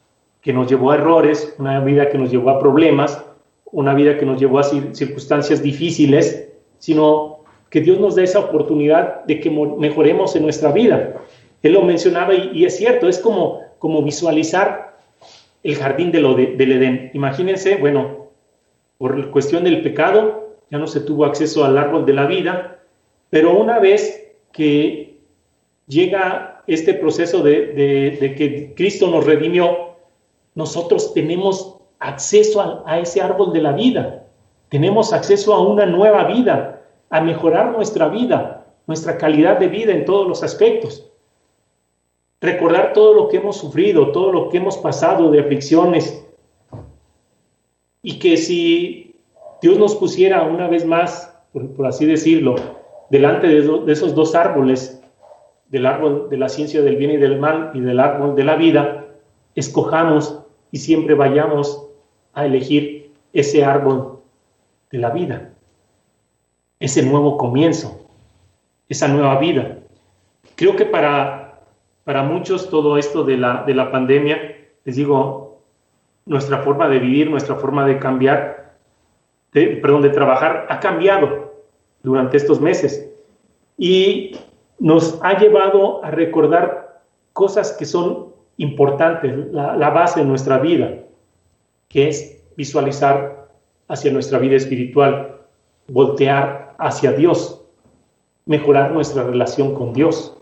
que nos llevó a errores, una vida que nos llevó a problemas, una vida que nos llevó a circunstancias difíciles, sino que Dios nos dé esa oportunidad de que mejoremos en nuestra vida. Él lo mencionaba y es cierto, es como visualizar el jardín del Edén. Imagínense, bueno, por cuestión del pecado ya no se tuvo acceso al árbol de la vida, pero una vez que llega este proceso de que Cristo nos redimió, nosotros tenemos acceso a ese árbol de la vida, tenemos acceso a una nueva vida, a mejorar nuestra vida, nuestra calidad de vida en todos los aspectos. Recordar todo lo que hemos sufrido, todo lo que hemos pasado de aflicciones, y que si Dios nos pusiera una vez más, por así decirlo, delante de esos dos árboles, del árbol de la ciencia del bien y del mal y del árbol de la vida, escojamos y siempre vayamos a elegir ese árbol de la vida, ese nuevo comienzo, esa nueva vida. Creo que para muchos todo esto de la pandemia, les digo, nuestra forma de vivir, nuestra forma de de trabajar ha cambiado durante estos meses y nos ha llevado a recordar cosas que son importantes, la base de nuestra vida, que es visualizar hacia nuestra vida espiritual, voltear hacia Dios, mejorar nuestra relación con Dios.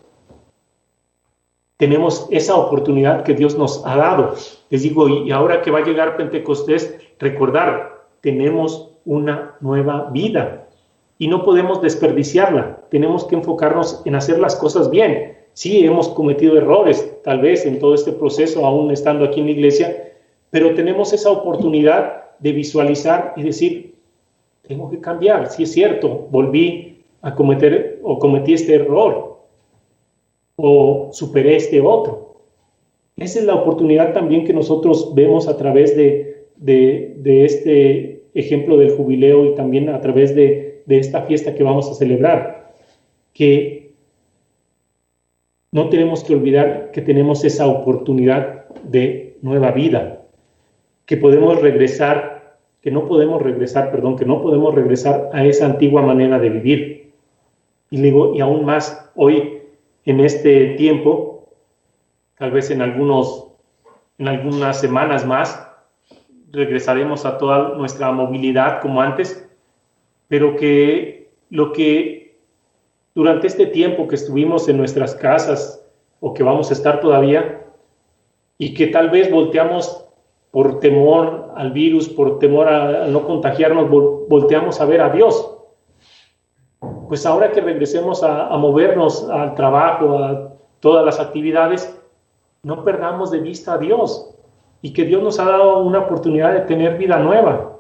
Tenemos esa oportunidad que Dios nos ha dado. Les digo, y ahora que va a llegar Pentecostés, recordar, tenemos una nueva vida. y no podemos desperdiciarla. Tenemos que enfocarnos en hacer las cosas bien. Sí, hemos cometido errores, tal vez en todo este proceso, aún estando aquí en la iglesia, pero tenemos esa oportunidad de visualizar y decir, tengo que cambiar. Sí es cierto, volví a cometer o cometí este error o superé este otro. Esa es la oportunidad también que nosotros vemos a través de este ejemplo del jubileo y también a través de esta fiesta que vamos a celebrar, que no tenemos que olvidar que tenemos esa oportunidad de nueva vida, que podemos regresar, que no podemos regresar a esa antigua manera de vivir. Y digo, y aún más hoy, en este tiempo, tal vez en algunas semanas más, regresaremos a toda nuestra movilidad como antes, pero que lo que durante este tiempo que estuvimos en nuestras casas o que vamos a estar todavía y que tal vez volteamos por temor al virus, por temor a no contagiarnos, volteamos a ver a Dios. Pues ahora que regresemos a movernos al trabajo, a todas las actividades, no perdamos de vista a Dios y que Dios nos ha dado una oportunidad de tener vida nueva,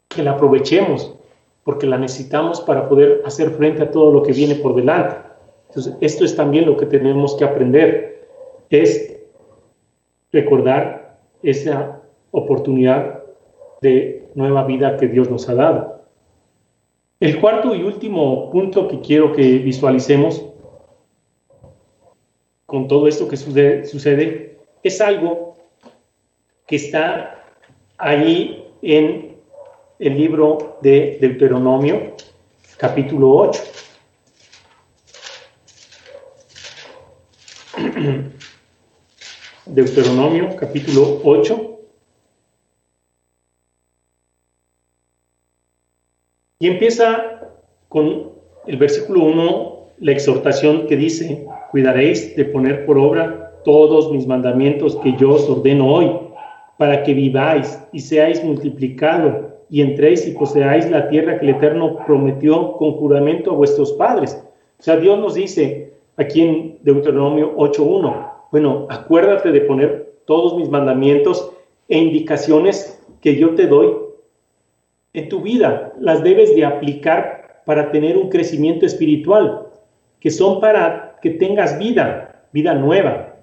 que la aprovechemos porque la necesitamos para poder hacer frente a todo lo que viene por delante. Entonces, esto es también lo que tenemos que aprender, es recordar esa oportunidad de nueva vida que Dios nos ha dado. El cuarto y último punto que quiero que visualicemos con todo esto que sucede es algo que está ahí en el libro de Deuteronomio, capítulo 8. Deuteronomio, capítulo 8. Y empieza con el versículo 1, la exhortación que dice: cuidaréis de poner por obra todos mis mandamientos que yo os ordeno hoy, para que viváis y seáis multiplicados y entréis y poseáis la tierra que el Eterno prometió con juramento a vuestros padres. O sea, Dios nos dice aquí en Deuteronomio 8:1, bueno, acuérdate de poner todos mis mandamientos e indicaciones que yo te doy en tu vida. Las debes de aplicar para tener un crecimiento espiritual, que son para que tengas vida nueva,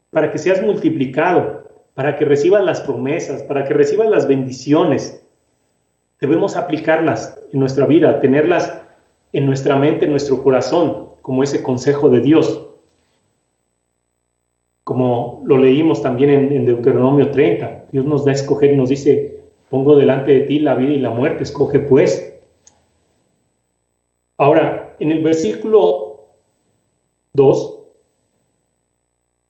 para que seas multiplicado, para que recibas las promesas, para que recibas las bendiciones. Debemos aplicarlas en nuestra vida, tenerlas en nuestra mente, en nuestro corazón, como ese consejo de Dios. Como lo leímos también en Deuteronomio 30, Dios nos da a escoger y nos dice: pongo delante de ti la vida y la muerte, escoge pues. Ahora, en el versículo 2,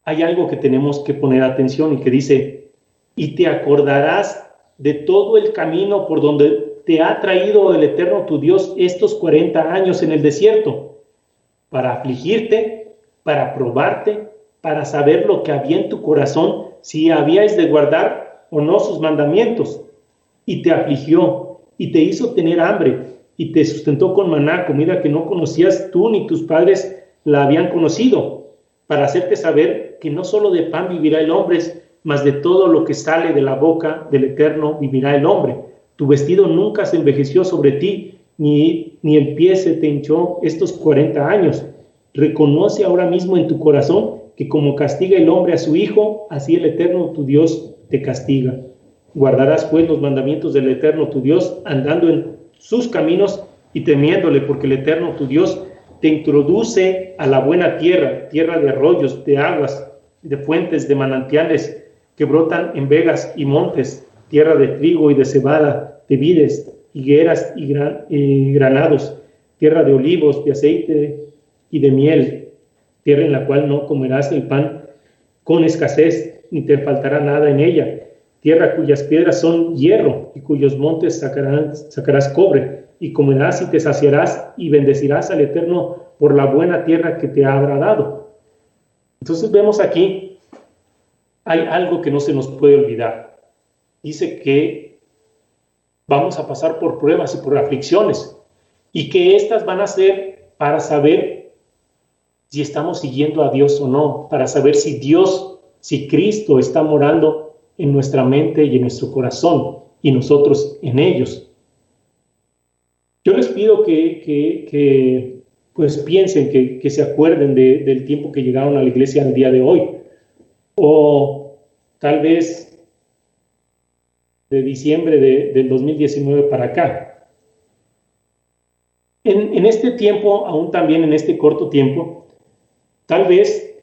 hay algo que tenemos que poner atención y que dice: y te acordarás de todo el camino por donde te ha traído el Eterno tu Dios estos 40 años en el desierto, para afligirte, para probarte, para saber lo que había en tu corazón, si habíais de guardar o no sus mandamientos. Y te afligió, y te hizo tener hambre, y te sustentó con maná, comida que no conocías tú ni tus padres la habían conocido, para hacerte saber que no solo de pan vivirá el hombre, mas de todo lo que sale de la boca del Eterno vivirá el hombre. Tu vestido nunca se envejeció sobre ti, ni el pie se te hinchó estos 40 años. Reconoce ahora mismo en tu corazón que como castiga el hombre a su hijo, así el Eterno tu Dios te castiga. Guardarás pues los mandamientos del Eterno tu Dios, andando en sus caminos y temiéndole, porque el Eterno tu Dios te introduce a la buena tierra, tierra de arroyos, de aguas, de fuentes, de manantiales que brotan en vegas y montes, tierra de trigo y de cebada, de vides, higueras y granados, tierra de olivos, de aceite y de miel, tierra en la cual no comerás el pan con escasez, ni te faltará nada en ella, tierra cuyas piedras son hierro y cuyos montes sacarás cobre, y comerás y te saciarás y bendecirás al Eterno por la buena tierra que te habrá dado. Entonces vemos aquí, hay algo que no se nos puede olvidar. Dice que vamos a pasar por pruebas y por aflicciones, y que estas van a ser para saber si estamos siguiendo a Dios o no, para saber si Dios, si Cristo está morando en nuestra mente y en nuestro corazón y nosotros en ellos. Yo les pido que pues piensen, que se acuerden del tiempo que llegaron a la iglesia al día de hoy, o tal vez de diciembre del 2019 para acá. En este tiempo, aún también en este corto tiempo, tal vez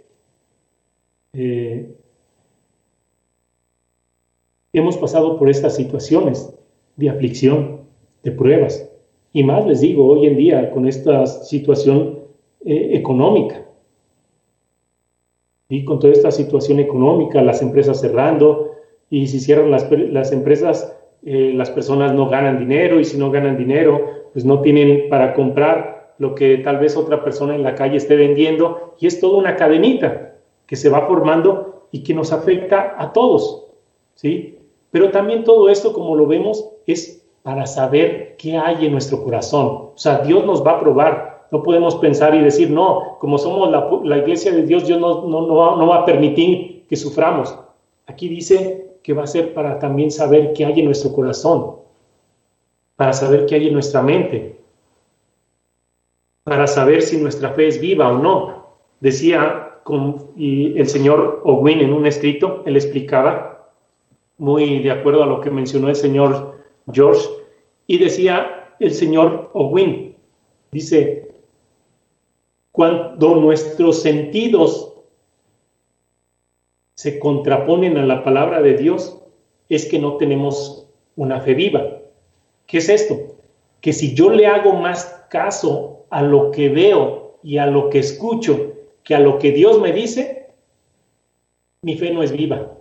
hemos pasado por estas situaciones de aflicción, de pruebas. Y más les digo, hoy en día, con esta situación económica. Y con toda esta situación económica, las empresas cerrando, y si cierran las empresas, las personas no ganan dinero, y si no ganan dinero, pues no tienen para comprar lo que tal vez otra persona en la calle esté vendiendo, y es toda una cadenita que se va formando y que nos afecta a todos, ¿sí? Pero también todo esto, como lo vemos, es para saber qué hay en nuestro corazón. O sea, Dios nos va a probar. No podemos pensar y decir, no, como somos la iglesia de Dios, Dios no va a permitir que suframos. Aquí dice que va a ser para también saber qué hay en nuestro corazón, para saber qué hay en nuestra mente, para saber si nuestra fe es viva o no. Decía y el señor Owen en un escrito, él explicaba, muy de acuerdo a lo que mencionó el señor George, y decía el señor Owen, dice, cuando nuestros sentidos se contraponen a la palabra de Dios, es que no tenemos una fe viva. ¿Qué es esto? Que si yo le hago más caso a lo que veo y a lo que escucho que a lo que Dios me dice, mi fe no es viva.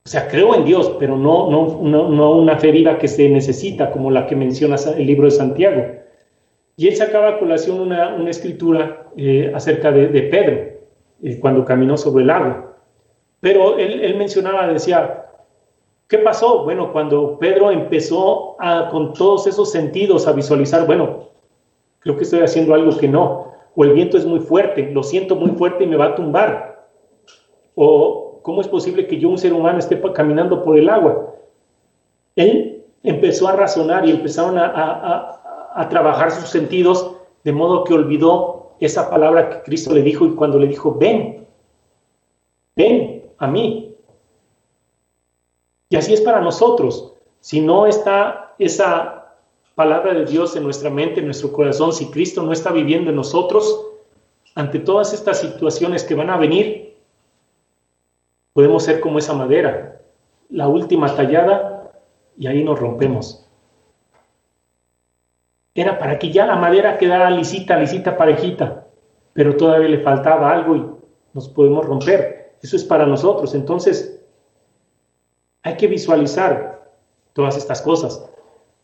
O sea, creo en Dios, pero no una fe viva que se necesita, como la que menciona el libro de Santiago. Y él sacaba a colación una escritura acerca de Pedro, cuando caminó sobre el agua. Pero él mencionaba, decía, ¿qué pasó? Bueno, cuando Pedro empezó con todos esos sentidos a visualizar, bueno, creo que estoy haciendo algo que no, o el viento es muy fuerte, lo siento muy fuerte y me va a tumbar, o ¿cómo es posible que yo, un ser humano, esté caminando por el agua? Él empezó a razonar y empezaron a trabajar sus sentidos, de modo que olvidó esa palabra que Cristo le dijo, y cuando le dijo, ven a mí. Y así es para nosotros. Si no está esa palabra de Dios en nuestra mente, en nuestro corazón, si Cristo no está viviendo en nosotros, ante todas estas situaciones que van a venir, podemos ser como esa madera, la última tallada, y ahí nos rompemos. Era para que ya la madera quedara lisita, parejita, pero todavía le faltaba algo y nos podemos romper. Eso es para nosotros. Entonces, hay que visualizar todas estas cosas.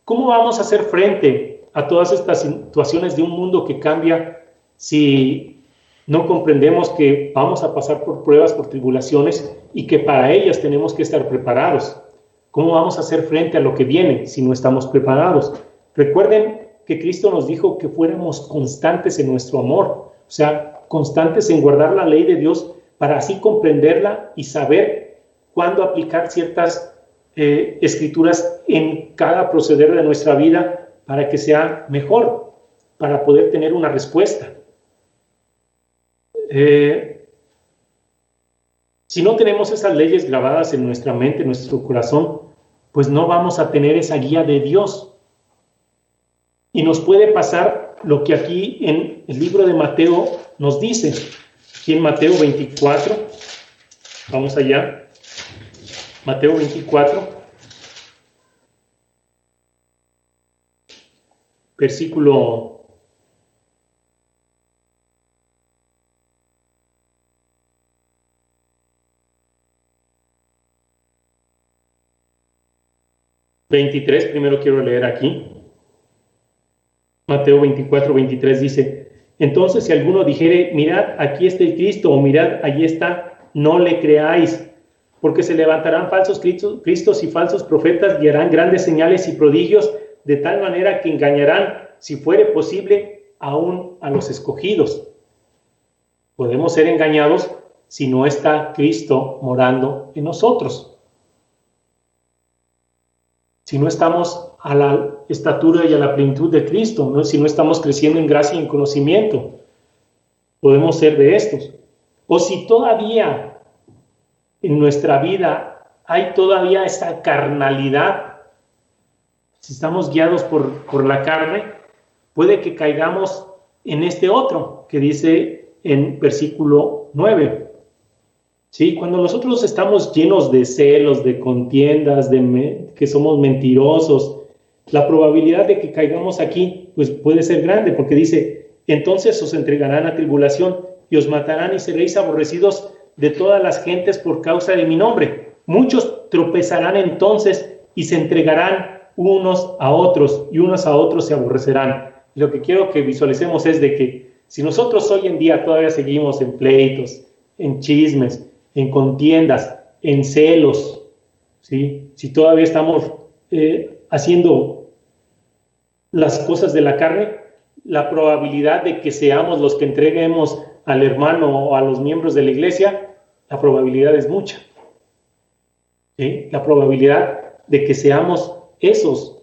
¿Cómo vamos a hacer frente a todas estas situaciones de un mundo que cambia si no comprendemos que vamos a pasar por pruebas, por tribulaciones, y que para ellas tenemos que estar preparados? ¿Cómo vamos a hacer frente a lo que viene si no estamos preparados? Recuerden que Cristo nos dijo que fuéramos constantes en nuestro amor, o sea, constantes en guardar la ley de Dios para así comprenderla y saber cuándo aplicar ciertas escrituras en cada proceder de nuestra vida para que sea mejor, para poder tener una respuesta. Si no tenemos esas leyes grabadas en nuestra mente, en nuestro corazón, pues no vamos a tener esa guía de Dios. Y nos puede pasar lo que aquí en el libro de Mateo nos dice. Aquí en Mateo 24, vamos allá. Mateo 24, versículo 23, primero quiero leer aquí. Mateo 24, 23 dice, entonces si alguno dijere, mirad, aquí está el Cristo, o mirad, allí está, no le creáis, porque se levantarán falsos cristos y falsos profetas y harán grandes señales y prodigios de tal manera que engañarán, si fuere posible, aún a los escogidos. Podemos ser engañados si no está Cristo morando en nosotros. Si no estamos a la estatura y a la plenitud de Cristo, ¿no? Si no estamos creciendo en gracia y en conocimiento, podemos ser de estos. O si todavía en nuestra vida hay todavía esta carnalidad, si estamos guiados por la carne, puede que caigamos en este otro que dice en versículo 9. ¿Sí? Cuando nosotros estamos llenos de celos, de contiendas, que somos mentirosos, la probabilidad de que caigamos aquí pues puede ser grande, porque dice, entonces os entregarán a tribulación y os matarán y seréis aborrecidos de todas las gentes por causa de mi nombre. Muchos tropezarán entonces y se entregarán unos a otros y unos a otros se aborrecerán. Lo que quiero que visualicemos es de que si nosotros hoy en día todavía seguimos en pleitos, en chismes, en contiendas, en celos, ¿sí? Si todavía estamos haciendo las cosas de la carne, la probabilidad de que seamos los que entreguemos al hermano o a los miembros de la iglesia, la probabilidad es mucha. ¿Sí? La probabilidad de que seamos esos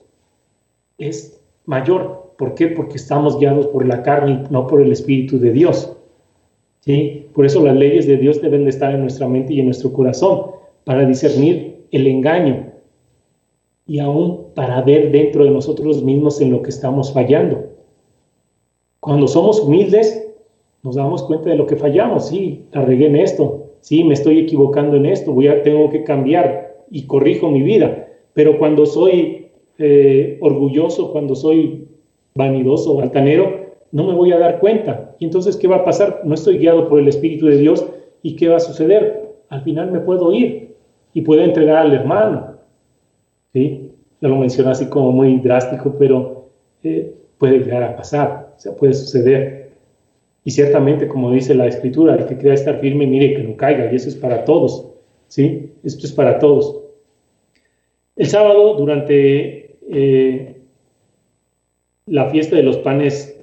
es mayor. ¿Por qué? Porque estamos guiados por la carne y no por el Espíritu de Dios. ¿Sí? Por eso las leyes de Dios deben de estar en nuestra mente y en nuestro corazón, para discernir el engaño y aún para ver dentro de nosotros mismos en lo que estamos fallando. Cuando somos humildes, nos damos cuenta de lo que fallamos. Sí, la regué en esto. Sí, me estoy equivocando en esto. Tengo que cambiar y corrijo mi vida. Pero cuando soy orgulloso, cuando soy vanidoso, altanero, no me voy a dar cuenta. Y entonces, ¿qué va a pasar? No estoy guiado por el Espíritu de Dios. ¿Y qué va a suceder? Al final me puedo ir y puedo entregar al hermano. ¿Sí? Ya lo mencioné así como muy drástico, pero puede llegar a pasar, o sea, puede suceder. Y ciertamente, como dice la Escritura, el que quiera estar firme, mire que no caiga, y eso es para todos. ¿Sí? Esto es para todos. El sábado, durante la fiesta de los panes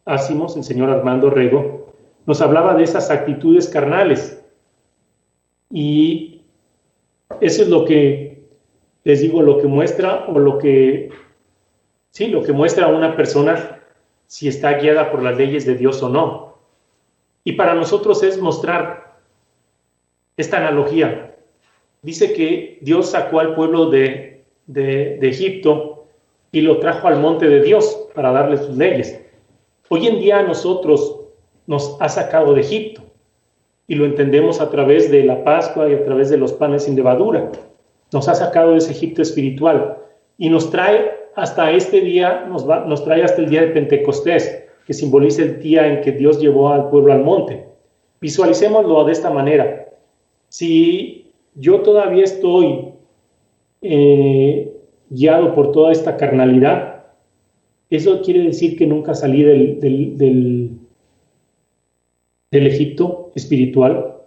ácimos, el señor Armando Rego nos hablaba de esas actitudes carnales. Y eso es lo que, les digo, lo que muestra, o lo que muestra a una persona si está guiada por las leyes de Dios o no. Y para nosotros es mostrar esta analogía. Dice que Dios sacó al pueblo de Egipto y lo trajo al monte de Dios para darle sus leyes. Hoy en día a nosotros nos ha sacado de Egipto y lo entendemos a través de la Pascua y a través de los panes sin levadura. Nos ha sacado de ese Egipto espiritual y nos trae hasta este día, nos trae hasta el día de Pentecostés, que simboliza el día en que Dios llevó al pueblo al monte. Visualicémoslo de esta manera. Si yo todavía estoy guiado por toda esta carnalidad, eso quiere decir que nunca salí del Egipto espiritual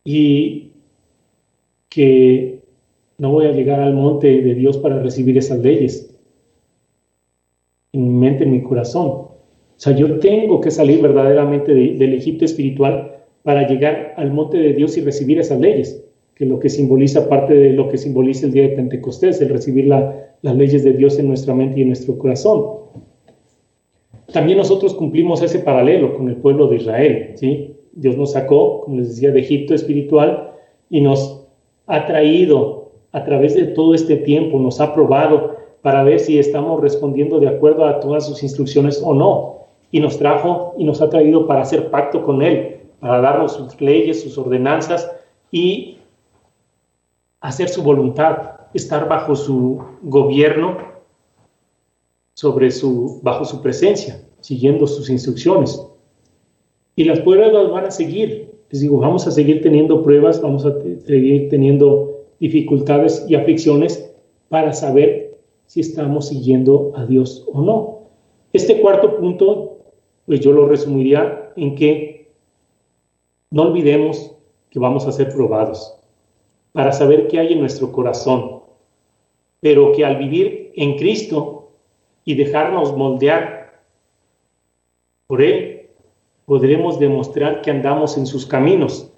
y que no voy a llegar al monte de Dios para recibir esas leyes en mi mente, en mi corazón. O sea, yo tengo que salir verdaderamente del Egipto espiritual para llegar al monte de Dios y recibir esas leyes, que es lo que simboliza, parte de lo que simboliza el día de Pentecostés, el recibir las leyes de Dios en nuestra mente y en nuestro corazón. También nosotros cumplimos ese paralelo con el pueblo de Israel, ¿sí? Dios nos sacó, como les decía, de Egipto espiritual y nos ha traído a través de todo este tiempo, nos ha probado para ver si estamos respondiendo de acuerdo a todas sus instrucciones o no. Y nos trajo y nos ha traído para hacer pacto con Él, para darnos sus leyes, sus ordenanzas y hacer su voluntad, estar bajo su gobierno, bajo su presencia, siguiendo sus instrucciones. Y las pruebas van a seguir. Les digo, vamos a seguir teniendo pruebas, vamos a seguir teniendo dificultades y aflicciones para saber si estamos siguiendo a Dios o no. Este cuarto punto, pues yo lo resumiría en que no olvidemos que vamos a ser probados para saber qué hay en nuestro corazón. pero que al vivir en Cristo y dejarnos moldear por Él, podremos demostrar que andamos en sus caminos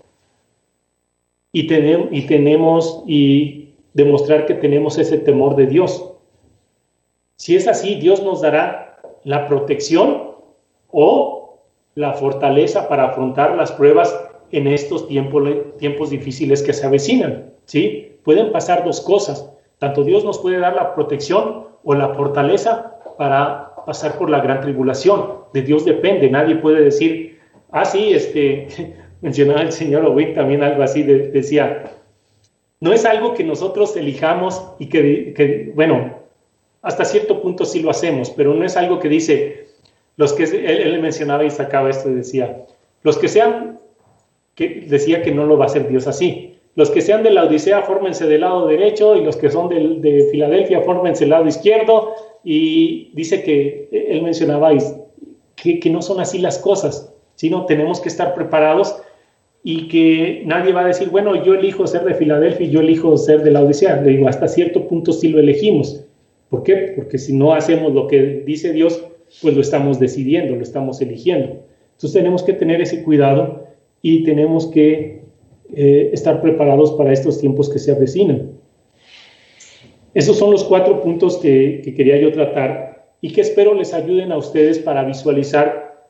y demostrar que tenemos ese temor de Dios. Si es así, Dios nos dará la protección o la fortaleza para afrontar las pruebas en estos tiempos difíciles que se avecinan, ¿sí? Pueden pasar dos cosas. Tanto Dios nos puede dar la protección o la fortaleza para pasar por la gran tribulación. De Dios depende. Nadie puede decir, sí, mencionaba el señor Owen también algo así, decía, no es algo que nosotros elijamos y que, bueno, hasta cierto punto sí lo hacemos, pero no es algo que dice, él mencionaba y sacaba esto y decía, decía que no lo va a hacer Dios así. Los que sean de la Odisea, fórmense del lado derecho, y los que son de Filadelfia, fórmense del lado izquierdo. Y dice que él mencionaba que no son así las cosas, sino tenemos que estar preparados y que nadie va a decir, bueno, yo elijo ser de Filadelfia y yo elijo ser de la Odisea. Le digo, hasta cierto punto sí lo elegimos. ¿Por qué? Porque si no hacemos lo que dice Dios, pues lo estamos decidiendo, lo estamos eligiendo. Entonces tenemos que tener ese cuidado y tenemos que estar preparados para estos tiempos que se avecinan. Esos son los 4 puntos que quería yo tratar y que espero les ayuden a ustedes para visualizar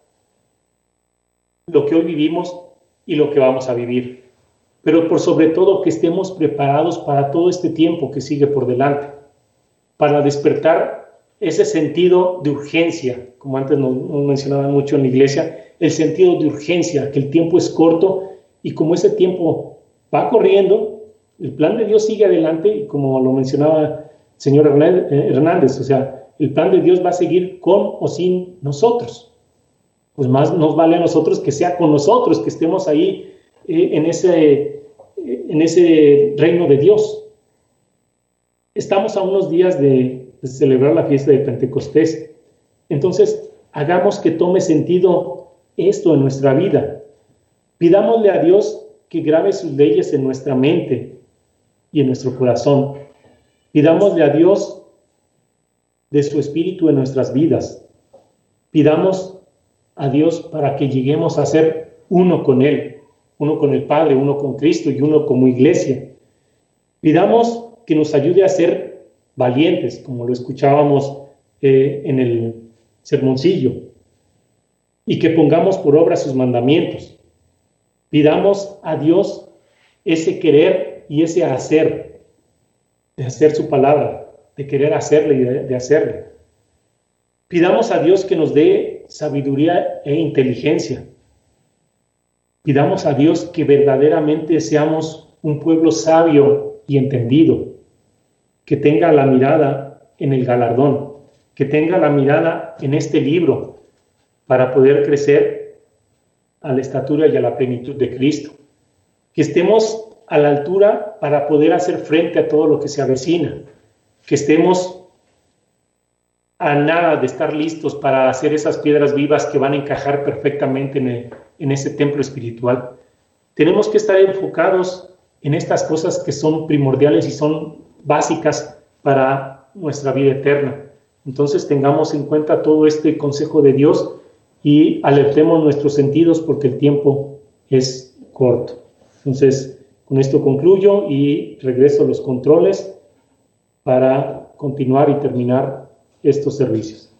lo que hoy vivimos y lo que vamos a vivir. Pero por sobre todo que estemos preparados para todo este tiempo que sigue por delante, para despertar ese sentido de urgencia, como antes nos mencionaban mucho en la iglesia, el sentido de urgencia, que el tiempo es corto y como ese tiempo va corriendo, el plan de Dios sigue adelante y como lo mencionaba el señor Hernández, o sea, el plan de Dios va a seguir con o sin nosotros. Pues más nos vale a nosotros que sea con nosotros, que estemos ahí en ese reino de Dios. Estamos a unos días de celebrar la fiesta de Pentecostés. Entonces, hagamos que tome sentido esto en nuestra vida. Pidámosle a Dios que grabe sus leyes en nuestra mente y en nuestro corazón. Pidámosle a Dios de su Espíritu en nuestras vidas. Pidamos a Dios para que lleguemos a ser uno con Él, uno con el Padre, uno con Cristo y uno como iglesia. Pidamos que nos ayude a ser valientes, como lo escuchábamos en el sermoncillo, y que pongamos por obra sus mandamientos. Pidamos a Dios ese querer y ese hacer, de hacer su palabra, de querer hacerla y de hacerla. Pidamos a Dios que nos dé sabiduría e inteligencia. Pidamos a Dios que verdaderamente seamos un pueblo sabio y entendido, que tenga la mirada en el galardón, que tenga la mirada en este libro para poder crecer a la estatura y a la plenitud de Cristo. Que estemos a la altura para poder hacer frente a todo lo que se avecina. Que estemos a nada de estar listos para hacer esas piedras vivas que van a encajar perfectamente en ese templo espiritual. Tenemos que estar enfocados en estas cosas que son primordiales y son básicas para nuestra vida eterna. Entonces tengamos en cuenta todo este consejo de Dios y alertemos nuestros sentidos porque el tiempo es corto. Entonces, con esto concluyo y regreso a los controles para continuar y terminar estos servicios.